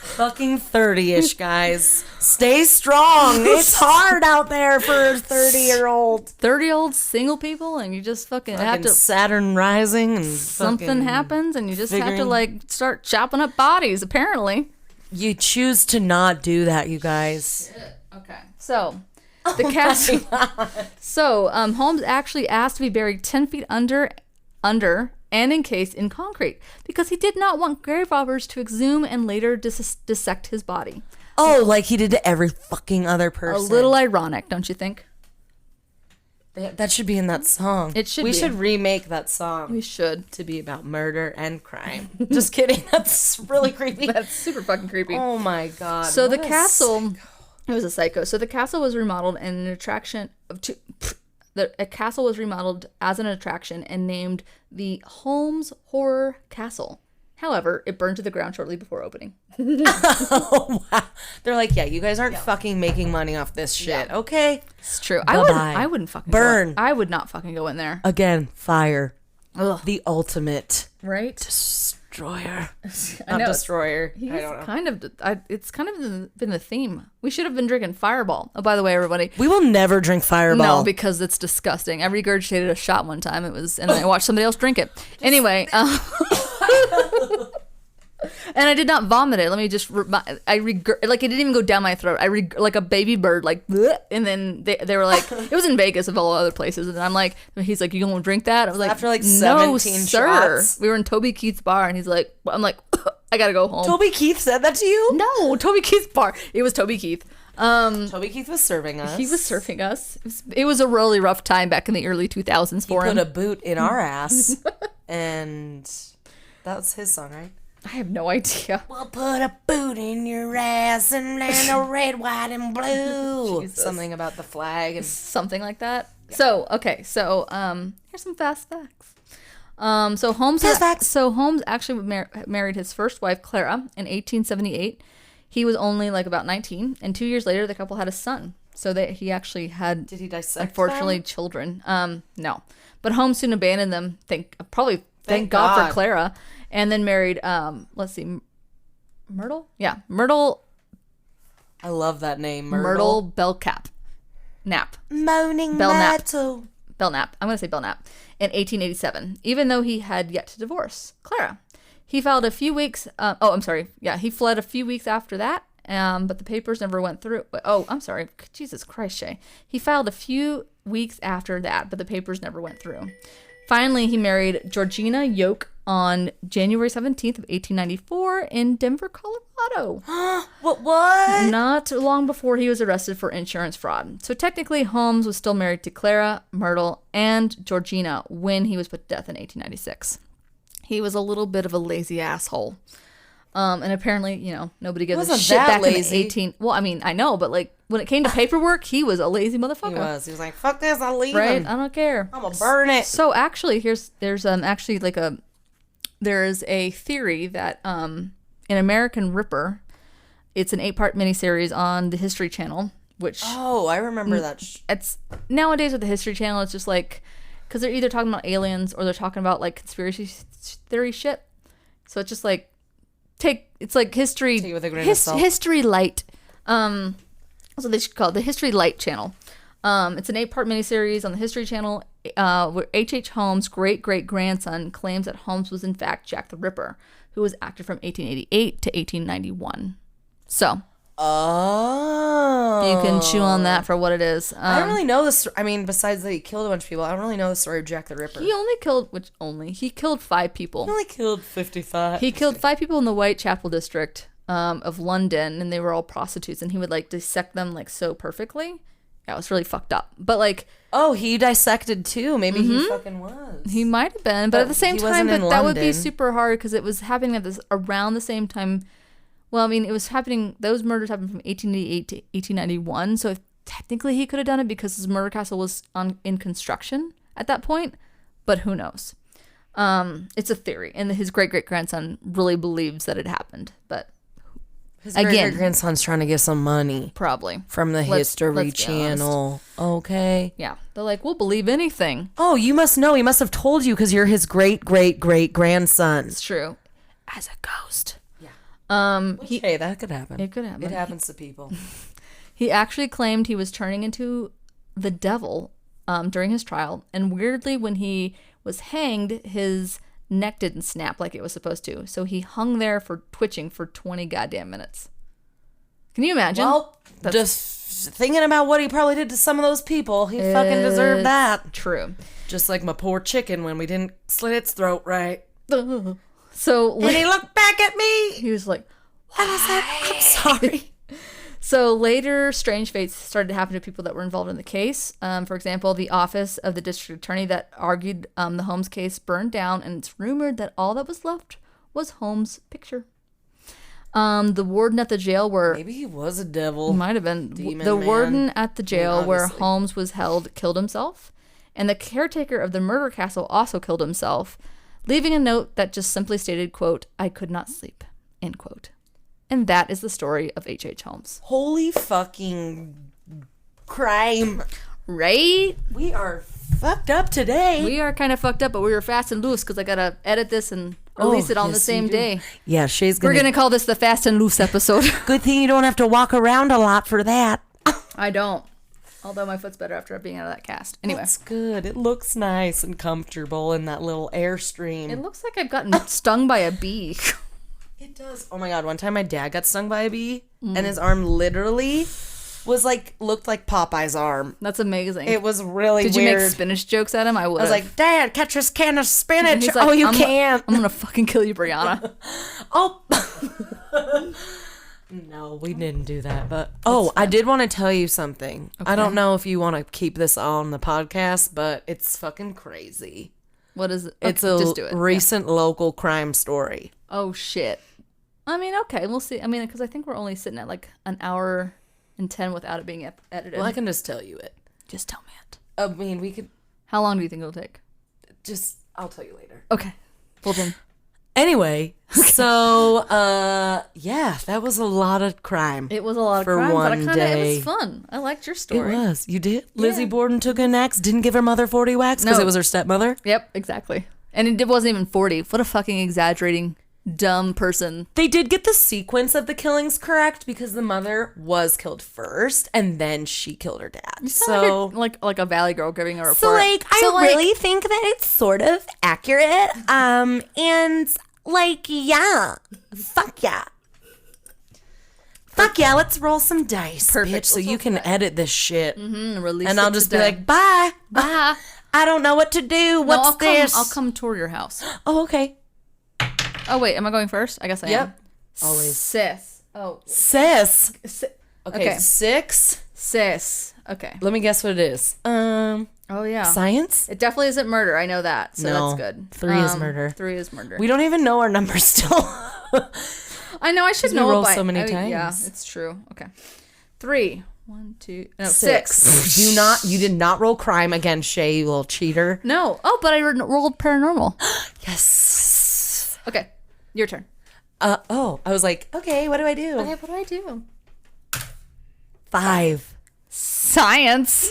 Fucking 30-ish, guys. Stay strong. It's hard out there for 30-year-old. 30-year-old single people, and you just fucking have to... Saturn rising and something happens, and you just have to, like, start chopping up bodies, apparently. You choose to not do that, you guys. Okay. So... The castle. So, Holmes actually asked to be buried 10 feet under, and encased in concrete because he did not want grave robbers to exhume and later dissect his body. Oh, like he did to every fucking other person. A little ironic, don't you think? That should be in that song. It should. We should remake that song. We should. To be about murder and crime. Just kidding. That's really creepy. That's super fucking creepy. Oh my god. So the castle. It was a psycho. So the castle was remodeled and a castle was remodeled as an attraction and named the Holmes Horror Castle. However, it burned to the ground shortly before opening. Oh, wow. They're like, yeah, you guys aren't fucking making money off this shit, okay? It's true. Bye-bye. I wouldn't fucking burn. I would not fucking go in there. Again, fire. Ugh. The ultimate. Right? Destroyer. I know. Destroyer. He's I don't know. It's kind of been the theme. We should have been drinking Fireball. Oh, by the way, everybody. We will never drink Fireball. No, because it's disgusting. I regurgitated a shot one time. And I watched somebody else drink it. Anyway. And I did not vomit it. Let me just, it didn't even go down my throat. Like a baby bird, like, bleh, and then they were like, it was in Vegas of all other places. And I'm like, he's like, you gonna drink that? I was like, after like no, 17 sir. shots. We were in Toby Keith's bar, and I'm like, I gotta go home. Toby Keith said that to you? No, Toby Keith's bar. It was Toby Keith. Toby Keith was serving us. He was serving us. It was a really rough time back in the early 2000s for him. He put a boot in our ass, and that was his song, right? I have no idea. We'll put a boot in your ass and land a red, white, and blue. Jesus. Something about the flag. And Something like that. Yeah. So here's some fast facts. Holmes actually married his first wife, Clara, in 1878. He was only like about 19, and 2 years later, the couple had a son. So that he actually had, did he dissect unfortunately, them? Children. No, but Holmes soon abandoned them. Thank God for Clara, and then married. Let's see, Myrtle. Yeah, Myrtle. I love that name, Myrtle Belknap. Moaning Myrtle. Belknap. I'm going to say Belknap. In 1887, even though he had yet to divorce Clara. He filed a few weeks. He fled a few weeks after that, but the papers never went through. Oh, I'm sorry. Jesus Christ, Shay. He filed a few weeks after that, but the papers never went through. Finally, he married Georgina Yoke on January 17th of 1894 in Denver, Colorado. What? Not long before he was arrested for insurance fraud. So technically, Holmes was still married to Clara, Myrtle, and Georgina when he was put to death in 1896. He was a little bit of a lazy asshole. And apparently, nobody gives a shit back lazy. in the 18... Well, I mean, I know, but like when it came to paperwork, he was a lazy motherfucker. He was like, fuck this, I'll leave right? him. I don't care. I'm gonna burn it. So actually, there's a theory that in American Ripper, it's an 8-part miniseries on the History Channel, which... Oh, I remember that. It's nowadays with the History Channel, it's just like... Because they're either talking about aliens or they're talking about like conspiracy theory shit. So it's just like... It's like history... Take it with a grain of salt. History Light. So they should call it the History Light Channel. It's an 8-part miniseries on the History Channel where H.H. Holmes' great-great-grandson claims that Holmes was in fact Jack the Ripper, who was active from 1888 to 1891. So... Oh. You can chew on that for what it is. I don't really know this. I mean, besides that he killed a bunch of people, I don't really know the story of Jack the Ripper. He killed 5 people. He only killed 55. He killed 5 people in the Whitechapel district of London, and they were all prostitutes, and he would like dissect them like so perfectly. Yeah, it was really fucked up. But like, oh, he dissected too. Maybe he fucking was. He might have been, but at the same time, that would be London. super hard because it was happening around the same time. Well, I mean, it was happening. Those murders happened from 1888 to 1891. So technically, he could have done it because his murder castle was in construction at that point. But who knows? It's a theory, and his great-great-grandson really believes that it happened. But his great-great-grandson's trying to get some money, probably from the History Channel. Okay. Yeah, they're like, we'll believe anything. Oh, you must know. He must have told you because you're his great-great-great-grandson. It's true. As a ghost. Hey, that could happen. It could happen. It happens to people. He actually claimed he was turning into the devil during his trial. And weirdly, when he was hanged, his neck didn't snap like it was supposed to. So he hung there for twitching for 20 goddamn minutes. Can you imagine? Well, just thinking about what he probably did to some of those people, he fucking deserved that. True. Just like my poor chicken when we didn't slit its throat right. So and he looked back at me. He was like, and I said, I'm sorry. So later, strange fates started to happen to people that were involved in the case. For example, the office of the district attorney that argued the Holmes case burned down, and it's rumored that all that was left was Holmes' picture. The warden at the jail where... Maybe he was a devil. Might have been. The warden at the jail where Holmes was held killed himself. And the caretaker of the murder castle also killed himself, leaving a note that just simply stated, quote, "I could not sleep," end quote. And that is the story of H.H. Holmes. Holy fucking crime. Right? We are fucked up today. We are kind of fucked up, but we were fast and loose because I got to edit this and release it on the same day. Yeah, We're going to call this the Fast and Loose episode. Good thing you don't have to walk around a lot for that. I don't. Although my foot's better after being out of that cast. Anyway. That's good. It looks nice and comfortable in that little Airstream. It looks like I've gotten stung by a bee. It does. Oh my God. One time my dad got stung by a bee and his arm literally was like, looked like Popeye's arm. That's amazing. It was really weird. Did you make spinach jokes at him? I would. I was like, Dad, catch this can of spinach. Like, oh, you can't. I'm going to fucking kill you, Brianna. Oh. No, we didn't do that. But I did want to tell you something. Okay. I don't know if you want to keep this on the podcast, but it's fucking crazy. What is it? It's Okay, a just do it. recent local crime story. Oh, shit. I mean, okay, we'll see. I mean, because I think we're only sitting at like an hour and 10 without it being edited. Well, I can just tell you it. Just tell me it. I mean, we could How long do you think it'll take? I'll tell you later. Okay. Well then. Anyway, so yeah, that was a lot of crime. It was a lot of for crime, one but day. it was fun. I liked your story. It was. You did? Yeah. Lizzie Borden took an axe, didn't give her mother 40 whacks because No. it was her stepmother? Yep, exactly. And it wasn't even 40. What a fucking exaggerating, dumb person. They did get the sequence of the killings correct because the mother was killed first and then she killed her dad. So like a Valley Girl giving a report. So I really think that it's sort of accurate. And yeah. Fuck yeah. Fuck yeah, let's roll some dice, Perfect. bitch, so you can edit this shit. release And it I'll just be today. like, bye. Bye. I don't know what to do. What's I'll this? I'll come tour your house. Oh, okay. Oh wait, am I going first? I guess I am. Yep. Always. Sis. Oh. Sis. Okay. 6. Sis. Okay. Let me guess what it is. Oh yeah. Science? It definitely isn't murder. I know that. So No. that's good. 3 is murder. 3 is murder. We don't even know our numbers still. I know. I should we know roll it by, so many Yeah, times. it's true. Okay. 3. 1, 2. No, 6. 6. You did not roll crime again, Shay, you little cheater. No. Oh, but I rolled paranormal. Yes. Okay. Your turn. I was like, okay, what do I do? Okay, what do I do? 5. Science.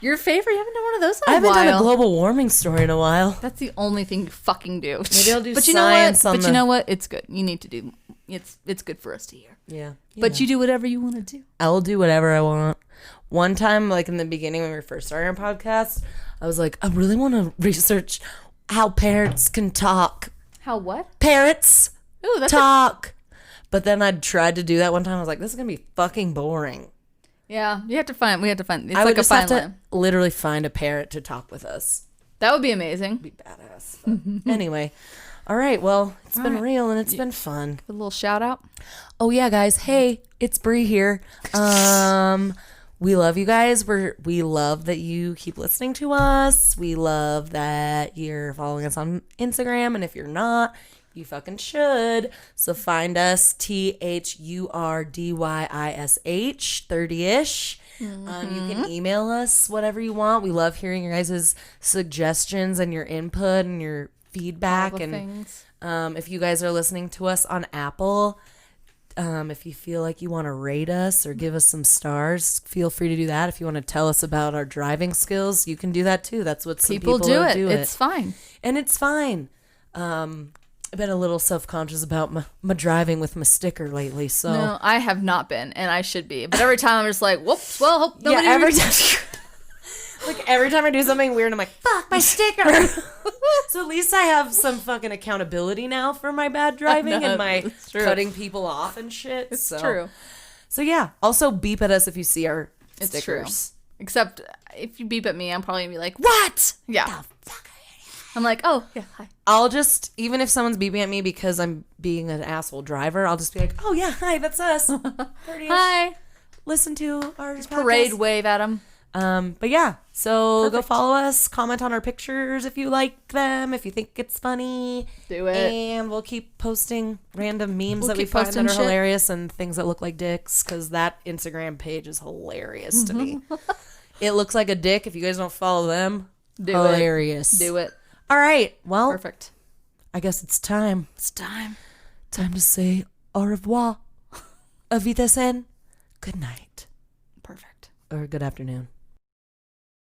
Your favorite? You haven't done one of those in a I haven't while. done a global warming story in a while. That's the only thing you fucking do. Maybe I'll do but science you know what? on But the- you know what? It's good. You need to do. It's good for us to hear. Yeah. But you do whatever you want to do. I'll do whatever I want. One time, like in the beginning when we were first starting our podcast, I was like, I really want to research how parrots can talk. How what? Parrots Ooh, that's talk. But then I tried to do that one time. I was like, this is going to be fucking boring. Yeah, we have to find. It's I would like a just have fine to line. literally find a parrot to talk with us. That would be amazing. Be badass. But anyway. All right. Well, it's been right. real and it's been fun. A little shout out. Oh yeah, guys. Hey, it's Bree here. We love you guys. We love that you keep listening to us. We love that you're following us on Instagram, and if you're not, you fucking should. So find us THURDYISH 30ish. You can email us whatever you want. We love hearing your guys' suggestions and your input and your feedback. All the And things. if you guys are listening to us on Apple, if you feel like you want to rate us or give us some stars, feel free to do that. If you want to tell us about our driving skills, you can do that too. That's what some people do it. do It's fine. and it's fine. I've been a little self-conscious about my driving with my sticker lately, so No, I have not been, and I should be. But every time I'm just like, whoops. Well, hope yeah, nobody. every time. Like every time I do something weird, I'm like, fuck my sticker. So at least I have some fucking accountability now for my bad driving No, and my it's true. cutting people off and shit. It's so. true. So yeah, also beep at us if you see our It's stickers. true. Except if you beep at me, I'm probably gonna be like, what? Yeah. I'm like, oh yeah, hi. I'll just, even if someone's beeping at me because I'm being an asshole driver, I'll just be like, oh yeah, hi, that's us. 30ish. Hi. Listen to our Parade podcast. wave at him. But yeah, so go Perfect. follow us, comment on our pictures if you like them, if you think it's funny. Do it. And we'll keep posting random memes We'll that we keep find that posting are shit. hilarious and things that look like dicks, because that Instagram page is hilarious to me. It looks like a dick. If you guys don't follow them, Do hilarious. it. Do it. All right, well, Perfect. I guess it's time. It's time. Time to say au revoir. Auf Wiedersehen. Good night. Perfect. Or good afternoon.